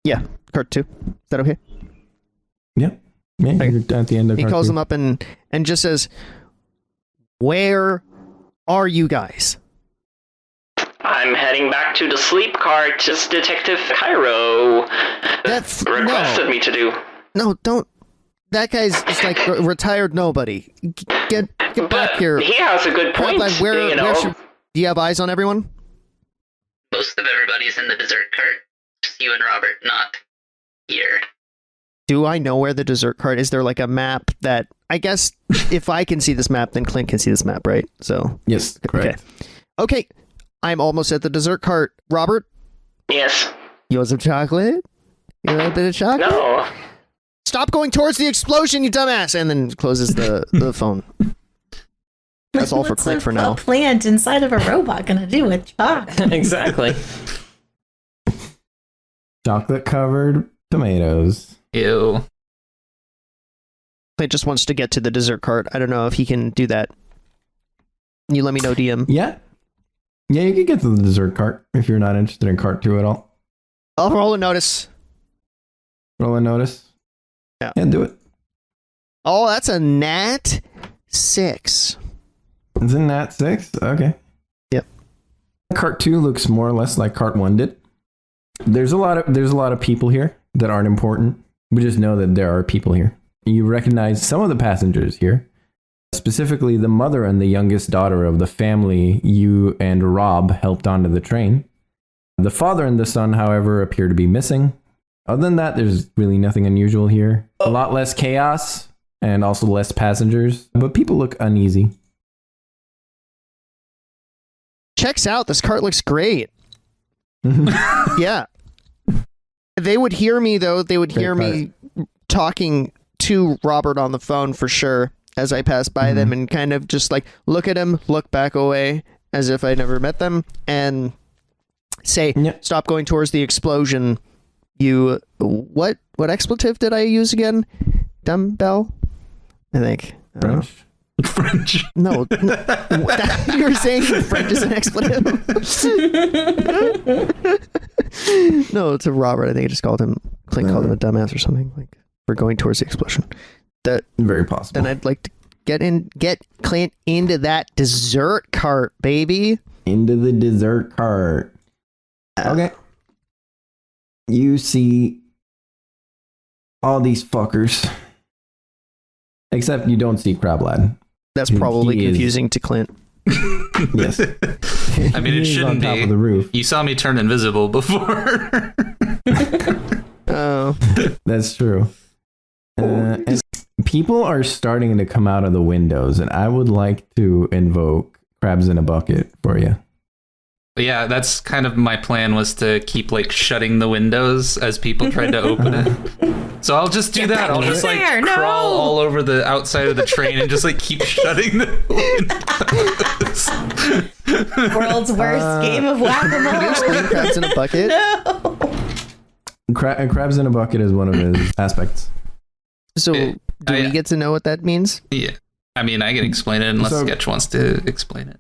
Yeah, cart 2. Is that okay? Yeah, you're at the end of He cart calls 2. them up and just says, "Where are you guys?" I'm heading back to the sleep cart as Detective Cairo requested me to do. No, don't. That guy's just like retired nobody. Get back here. He has a good point. Do you have eyes on everyone? Most of everybody's in the dessert cart. Just you and Robert, not here. Do I know where the dessert cart is? There like a map that I guess if I can see this map, then Clint can see this map, right? So yes, correct. Okay. I'm almost at the dessert cart. Robert? Yes. You want some chocolate? You want a bit of chocolate? No. Stop going towards the explosion, you dumbass! And then closes the phone. That's all for Clint for now. What's a plant inside of a robot gonna do with chocolate? Exactly. Chocolate covered tomatoes. Ew. Clint just wants to get to the dessert cart. I don't know if he can do that. You let me know, DM. Yeah. Yeah, you can get to the dessert cart if you're not interested in cart 2 at all. I'll roll a notice. Roll a notice? Yeah, do it. Oh, that's a nat 6. It's a nat 6? Okay. Yep. Cart 2 looks more or less like cart 1 did. There's a lot of people here that aren't important. We just know that there are people here. You recognize some of the passengers here. Specifically, the mother and the youngest daughter of the family you and Rob helped onto the train. The father and the son, however, appear to be missing. Other than that, there's really nothing unusual here. A lot less chaos and also less passengers, but people look uneasy. Checks out. This cart looks great. Yeah. They would hear me, though. They would hear me talking to Robert on the phone for sure as I pass by them and kind of just like look at him, look back away as if I never met them and say, stop going towards the explosion. You, what expletive did I use again? Dumbbell? I think. French? French. No. You were saying French is an expletive? No, to Robert, I think I just called him, Clint called him a dumbass or something, like, for going towards the explosion. That very possible. Then I'd like to get Clint into that dessert cart, baby. Into the dessert cart. Okay. You see all these fuckers. Except you don't see Crablad. That's probably confusing to Clint. Yes. I mean, it shouldn't be. On top of the roof. You saw me turn invisible before. Oh. That's true. And people are starting to come out of the windows, and I would like to invoke crabs in a bucket for you. Yeah, that's kind of my plan, was to keep like shutting the windows as people tried to open it. So I'll just do that. I'll just like crawl all over the outside of the train and just like keep shutting the windows. World's worst game of whack-a-mole. Can you explain crabs in a bucket? No. Crabs in a bucket is one of his aspects. So do we get to know what that means? Yeah. I mean, I can explain it unless Sketch wants to explain it.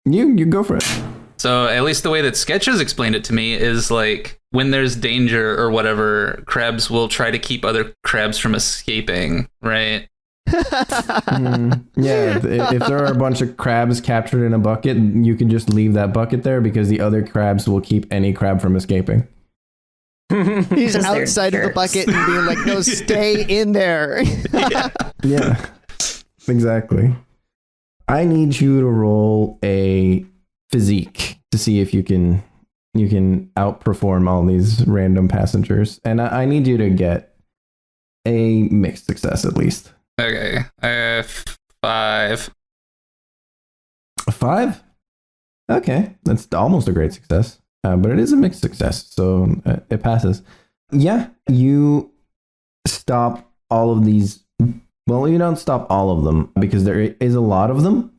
You go for it. So at least the way that Sketch has explained it to me is like when there's danger or whatever, crabs will try to keep other crabs from escaping, right? Yeah, if there are a bunch of crabs captured in a bucket, you can just leave that bucket there because the other crabs will keep any crab from escaping. He's outside of the bucket and being like, no, stay in there. Yeah, exactly. I need you to roll a physique to see if you can outperform all these random passengers. And I need you to get a mixed success at least. Okay. 5. 5? Okay. That's almost a great success. But it is a mixed success, so it passes. Yeah, you stop all of these. Well, you don't stop all of them because there is a lot of them,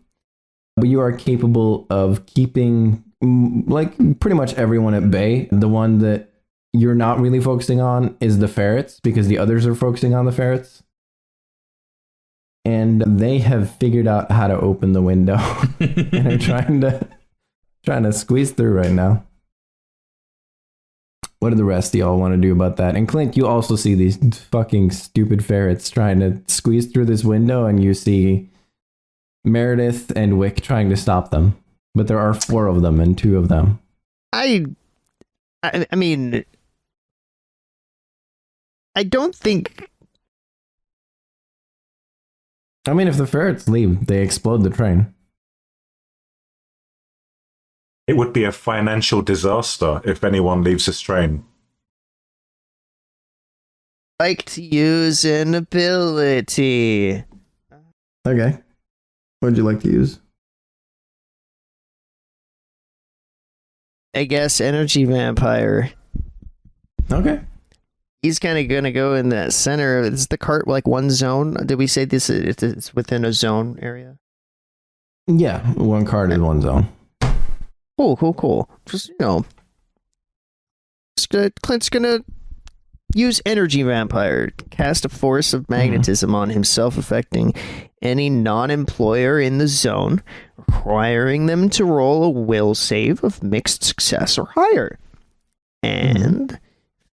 but you are capable of keeping like pretty much everyone at bay. The one that you're not really focusing on is the ferrets because the others are focusing on the ferrets. And they have figured out how to open the window and are trying to squeeze through right now. What do the rest of y'all want to do about that? And Clint, you also see these fucking stupid ferrets trying to squeeze through this window, and you see Meredith and Wick trying to stop them. But there are 4 of them and 2 of them. I mean, I don't think. I mean, if the ferrets leave, they explode the train. It would be a financial disaster if anyone leaves this train. Like to use an ability. Okay. What would you like to use? I guess energy vampire. Okay. He's kind of gonna go in the center. Is the cart like one zone? Did we say this? It's within a zone area. Yeah, 1 card is 1 zone. Cool. Just Clint's gonna use energy vampire, cast a force of magnetism on himself, affecting any non-employer in the zone, requiring them to roll a will save of mixed success or higher. And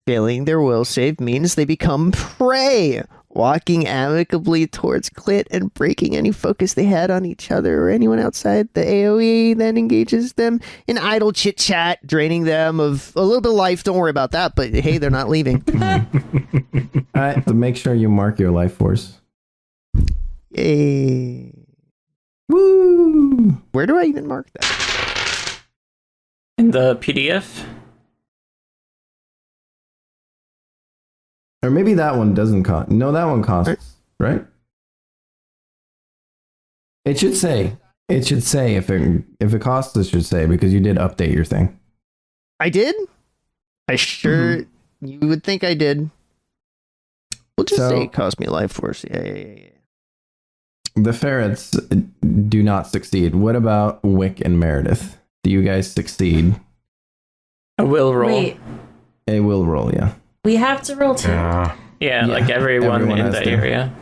failing their will save means they become prey, walking amicably towards Clint and breaking any focus they had on each other or anyone outside. The AoE then engages them in idle chit-chat, draining them of a little bit of life. Don't worry about that, but hey, they're not leaving. All right, so make sure you mark your life force. Yay. Woo! Where do I even mark that? In the PDF? Or maybe that one doesn't cost. No, that one costs, right? It should say. It should say if it costs. It should say because you did update your thing. I did? I sure. You would think I did. We'll just say it cost me a life force. Yeah. The ferrets do not succeed. What about Wick and Meredith? Do you guys succeed? A will roll. Wait, A will roll, yeah. we have to roll 2. Yeah, like everyone in has the to. area.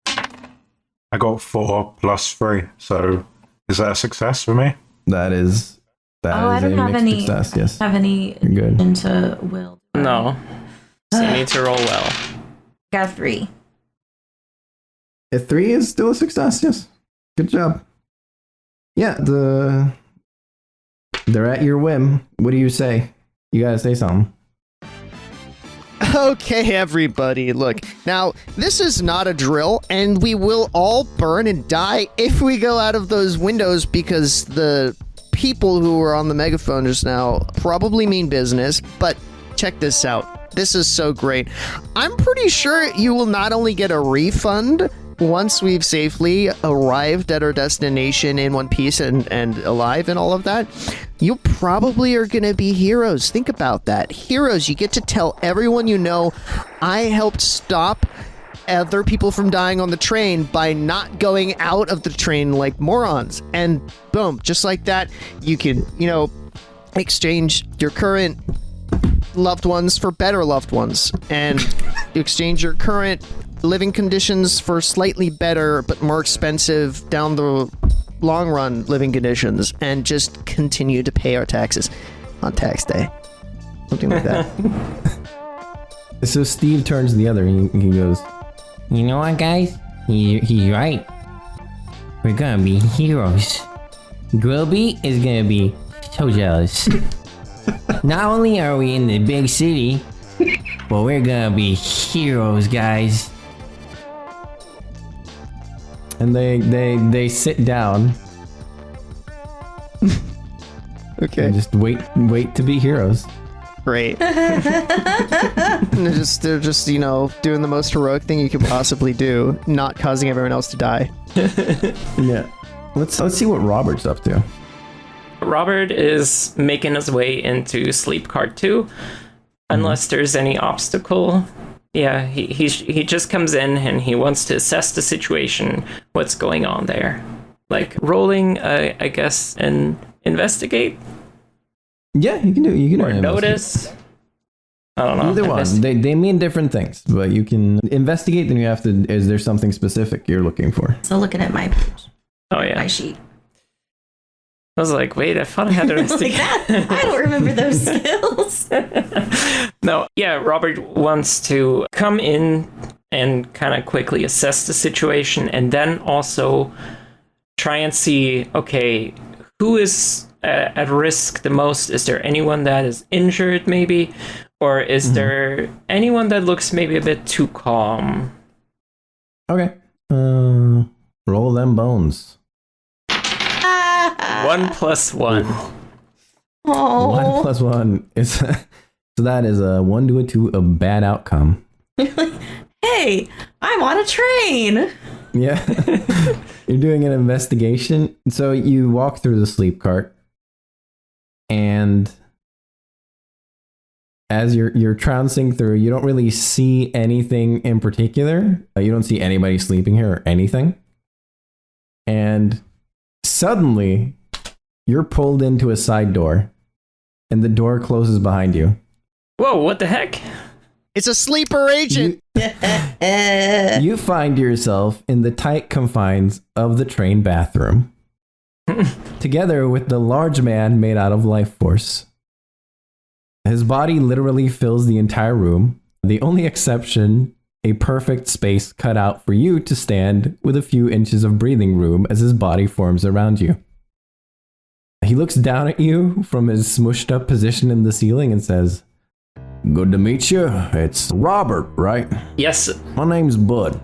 I got 4 plus 3, so is that a success for me? That is I don't a have mixed any. success, yes. Have any You're good. into will? No. So you need to roll well. Got 3. A 3 is still a success, yes. Good job. Yeah, they're at your whim. What do you say? You gotta say something. Okay, everybody, look. Now, this is not a drill, and we will all burn and die if we go out of those windows because the people who were on the megaphone just now probably mean business, but check this out. This is so great. I'm pretty sure you will not only get a refund once we've safely arrived at our destination in one piece and alive and all of that, you probably are going to be heroes. Think about that. Heroes, you get to tell everyone you know, I helped stop other people from dying on the train by not going out of the train like morons. And boom, just like that, you can, exchange your current loved ones for better loved ones. And you exchange your current living conditions for slightly better but more expensive down the long run living conditions, and just continue to pay our taxes on tax day. Something like that. So Steve turns to the other and he goes, You know what, guys? He's right. We're gonna be heroes. Grillby is gonna be so jealous. Not only are we in the big city, but we're gonna be heroes, guys. and they sit down Okay. and just wait to be heroes. Great. And they're just, doing the most heroic thing you can possibly do, not causing everyone else to die. Yeah. Let's see what Robert's up to. Robert is making his way into Sleep Card 2, unless there's any obstacle. Yeah, he just comes in and he wants to assess the situation, what's going on there. Like rolling, I guess, and investigate? Yeah, you can do. You can Or notice? I don't know. Either one. They mean different things, but you can investigate. Then you have to. Is there something specific you're looking for? So looking at my page, Oh yeah. my sheet. I was like, wait, I thought I had to Like that? I don't remember those skills. No, yeah, Robert wants to come in and kind of quickly assess the situation and then also try and see, okay, who is at risk the most? Is there anyone that is injured, maybe? Or is there anyone that looks maybe a bit too calm? Okay. Roll them bones. 1 + 1. Oh. 1 + 1 is so that is a 1 to a 2, a bad outcome. Hey, I'm on a train. Yeah. You're doing an investigation. So you walk through the sleep cart, and as you're trouncing through, you don't really see anything in particular. You don't see anybody sleeping here or anything. And suddenly, you're pulled into a side door, and the door closes behind you. Whoa, what the heck? It's a sleeper agent. You find yourself in the tight confines of the train bathroom, together with the large man made out of life force. His body literally fills the entire room, the only exception, a perfect space cut out for you to stand with a few inches of breathing room as his body forms around you. He looks down at you from his smushed up position in the ceiling and says, "Good to meet you. It's Robert, right? Yes, My name's Bud."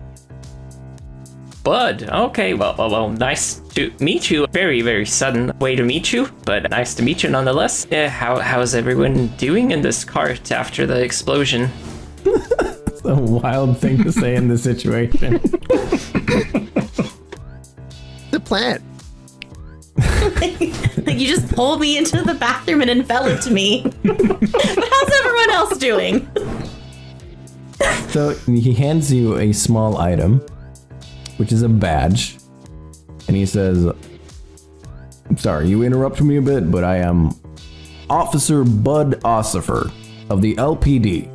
Bud. Okay, well, nice to meet you. Very, very sudden way to meet you, but nice to meet you nonetheless. How's everyone doing in this cart after the explosion? It's a wild thing to say in this situation. The plant. Like you just pulled me into the bathroom and enveloped me. But how's everyone else doing? So he hands you a small item, which is a badge, and he says, "I'm sorry, you interrupted me a bit, but I am Officer Bud Ossifer of the LPD.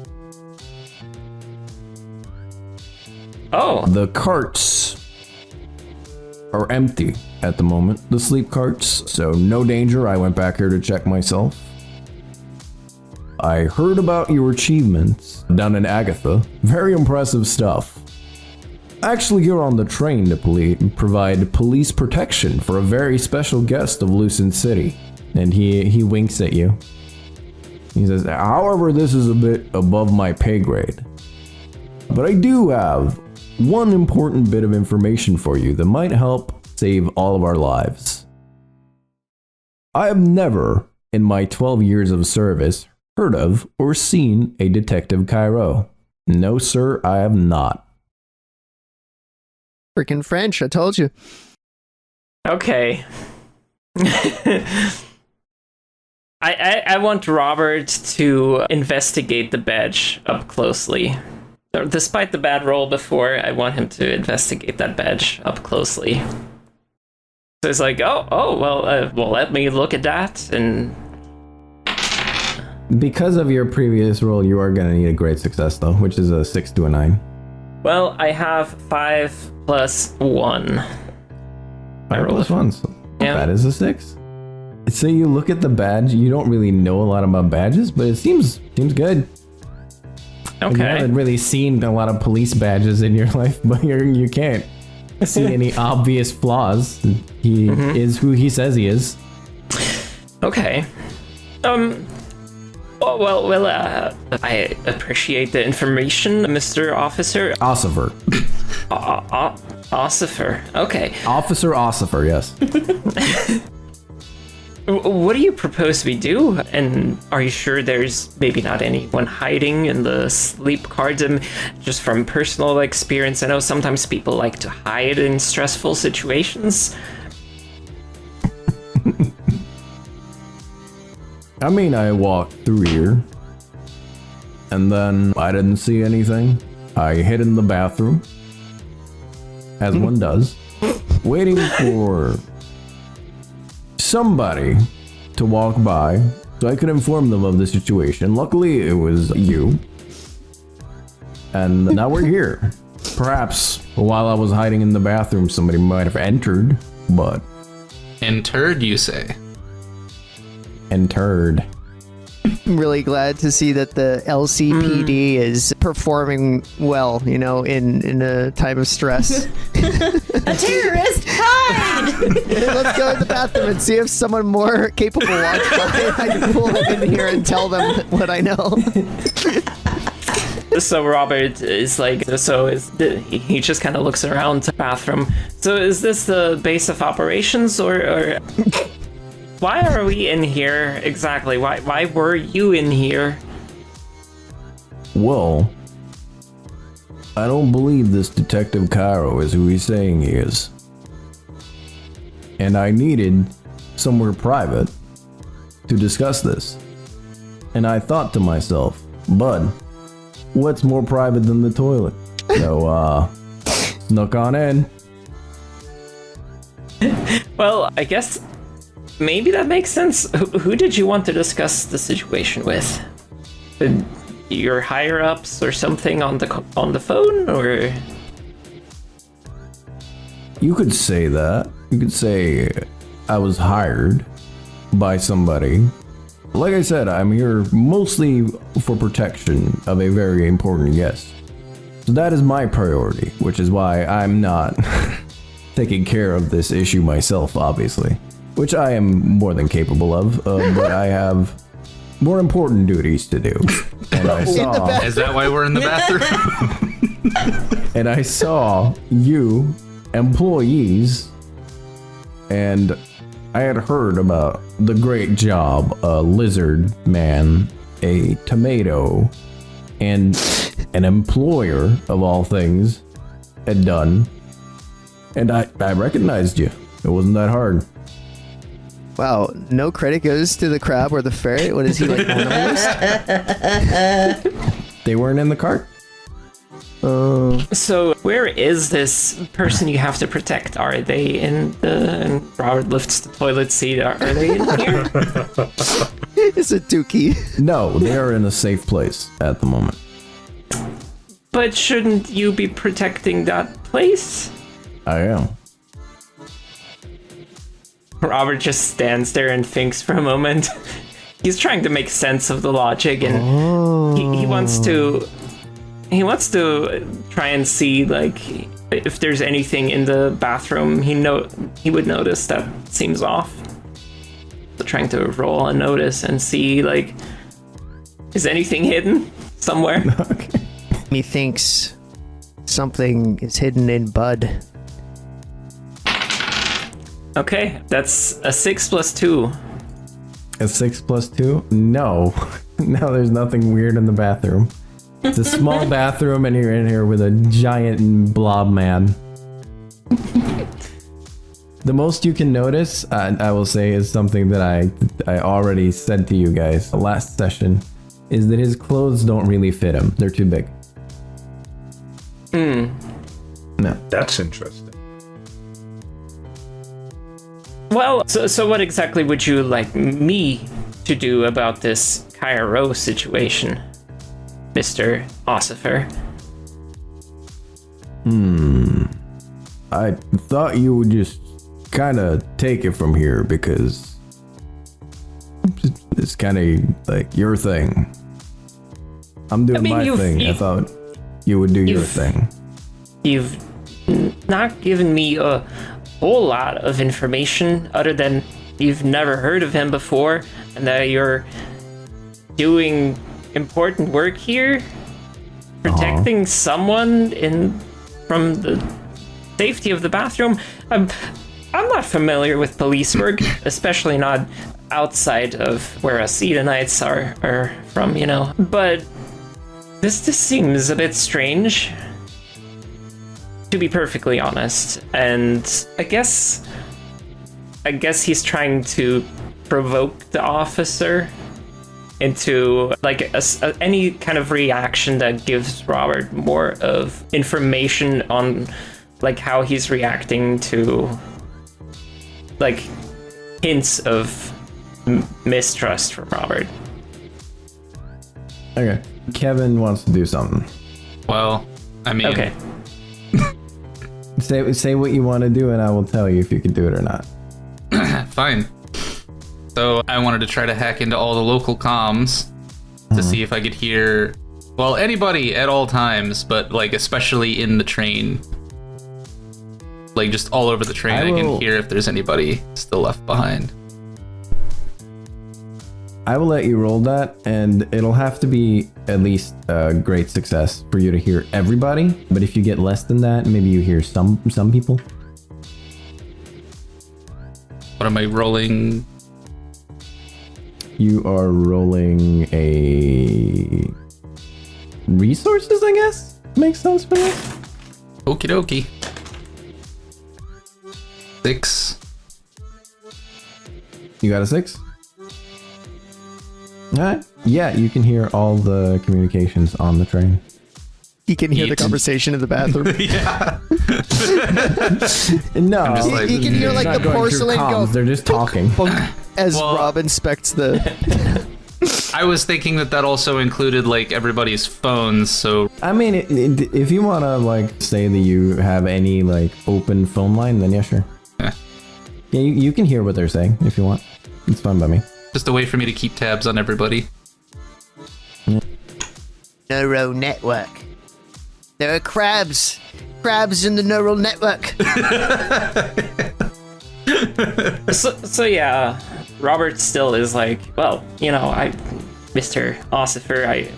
Oh, The carts are empty at the moment, the sleep carts, so no danger. I went back here to check myself. I heard about your achievements down in Agatha. Very impressive stuff. Actually, you're on the train to provide police protection for a very special guest of Lucent City." And he winks at you. He says, "However, this is a bit above my pay grade. But I do have one important bit of information for you that might help save all of our lives. I have never, in my 12 years of service, heard of or seen a Detective Cairo. No, sir, I have not." Freaking French, I told you. okay. I want Robert to investigate the badge up closely. Despite the bad roll before, I want him to investigate that badge up closely. So it's like, well, let me look at that. And Because of your previous roll, you are going to need a great success, though, which is a 6 to a 9. well, I have 5 + 1. 5 plus 1, so Yeah. that is a 6. So you look at the badge, you don't really know a lot about badges, but it seems good. Like, you Okay. haven't really seen a lot of police badges in your life, but you can't see any obvious flaws. He is who he says he is. Okay. I appreciate the information, Mr. Officer. Ossifer. Ossifer. Okay. Officer Ossifer, yes. What do you propose we do? And are you sure there's maybe not anyone hiding in the sleep cards? Just from personal experience, I know sometimes people like to hide in stressful situations. I mean, I walked through here, and then I didn't see anything. I hid in the bathroom, as one does, waiting for somebody to walk by so I could inform them of the situation. Luckily, it was you. And now we're here. Perhaps while I was hiding in the bathroom, somebody might have entered, but... Interred, you say? Entered. really glad to see that the LCPD is performing well, in a time of stress. A terrorist, hide! Let's go in the bathroom and see if someone more capable walks by. I can pull them in here and tell them what I know. So Robert is like, he just kind of looks around the bathroom. So is this the base of operations, or why are we in here exactly? Why were you in here? Well, I don't believe this Detective Cairo is who he's saying he is. And I needed somewhere private to discuss this. And I thought to myself, Bud, what's more private than the toilet? So, snuck on in. Well, I guess maybe that makes sense. Who did you want to discuss the situation with? Your higher-ups or something on the phone, or? You could say that. You could say I was hired by somebody. Like I said, I'm here mostly for protection of a very important guest. So that is my priority, which is why I'm not taking care of this issue myself, obviously. Which I am more than capable of, but I have more important duties to do. And I saw... Is that why we're in the bathroom? And I saw you, employees, and I had heard about the great job a lizard man, a tomato, and an employer of all things had done. And I recognized you. It wasn't that hard. Wow, no credit goes to the crab or the ferret? What is he, like, animalist? They weren't in the cart. So where is this person you have to protect? Are they in and Robert lifts the toilet seat. Are they in here? It's a dookie. No, they are in a safe place at the moment. But shouldn't you be protecting that place? I am. Robert just stands there and thinks for a moment. He's trying to make sense of the logic, and he wants to try and see, like, if there's anything in the bathroom he would notice that seems off. So trying to roll a notice and see, like, is anything hidden somewhere? Okay. He thinks something is hidden in Bud. Okay, that's a 6 + 2. A 6 + 2? No. No, there's nothing weird in the bathroom. It's a small bathroom, and you're in here with a giant blob man. The most you can notice, I will say, is something that I already said to you guys last session, is that his clothes don't really fit him. They're too big. No. That's interesting. Well, so what exactly would you like me to do about this Cairo situation, Mr. Ossifer? I thought you would just kind of take it from here, because it's kind of like your thing. I'm doing my thing. I thought you would do your thing. You've not given me a whole lot of information other than you've never heard of him before and that you're doing important work here, protecting someone from the safety of the bathroom. I'm not familiar with police work, especially not outside of where us Edenites are from, but this seems a bit strange, to be perfectly honest. And I guess he's trying to provoke the officer into like any kind of reaction that gives Robert more of information on like how he's reacting to like hints of mistrust from Robert. Okay. Kevin wants to do something. Well, I mean... Okay. Say what you want to do, and I will tell you if you can do it or not. Fine. So I wanted to try to hack into all the local comms to see if I could hear, well, anybody at all times, but like especially in the train. Like just all over the train, I can hear if there's anybody still left behind. I will let you roll that, and it'll have to be at least a great success for you to hear everybody. But if you get less than that, maybe you hear some people. What am I rolling? You are rolling a resources, I guess? Makes sense for this? Okie dokie. 6. You got a 6? Alright. Yeah, you can hear all the communications on the train. He can hear the conversation in the bathroom. Yeah. No, he can hear like the porcelain go. They're just talking. As Rob inspects the. I was thinking that also included like everybody's phones. So I mean, if you want to like say that you have any like open phone line, then yeah, sure. Yeah, you can hear what they're saying if you want. It's fine by me. Just a way for me to keep tabs on everybody. Neural network. There are crabs in the neural network. So yeah, Robert still is like, well, you know, Mr. Ossifer,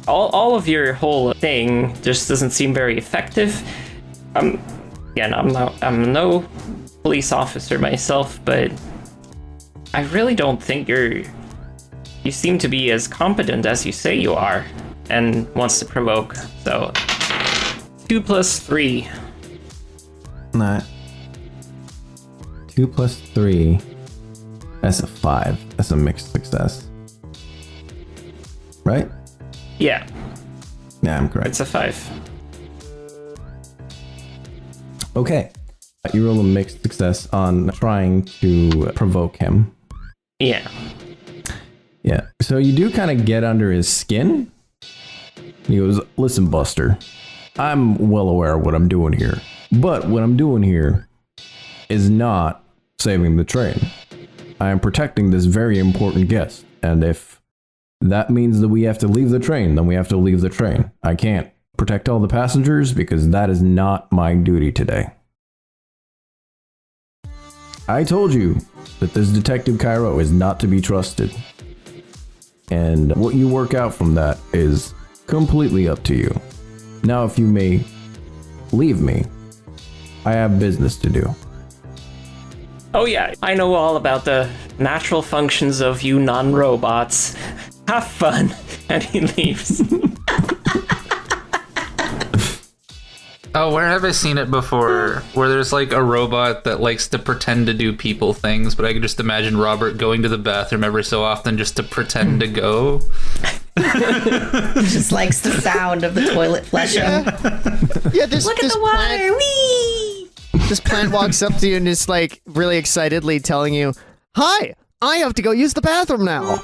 all of your whole thing just doesn't seem very effective. Again, I'm no police officer myself, but I really don't think you seem to be as competent as you say you are, and wants to provoke. So 2 + 3. Nah. 2 + 3. That's a 5. That's a mixed success. Right? Yeah. Yeah, I'm correct. It's a 5. Okay. You roll a mixed success on trying to provoke him. Yeah. Yeah. So you do kind of get under his skin. He goes, listen, Buster, I'm well aware of what I'm doing here. But what I'm doing here is not saving the train. I am protecting this very important guest. And if that means that we have to leave the train, then we have to leave the train. I can't protect all the passengers because that is not my duty today. I told you that this Detective Cairo is not to be trusted. And what you work out from that is completely up to you. Now, if you may leave me, I have business to do. Oh yeah, I know all about the natural functions of you non-robots. Have fun. And he leaves. Oh, where have I seen it before? Where there's like a robot that likes to pretend to do people things, but I can just imagine Robert going to the bathroom every so often just to pretend to go. Just likes the sound of the toilet flushing. Yeah, this Look at the water. Whee! This plant walks up to you and is like really excitedly telling you, "Hi, I have to go use the bathroom now."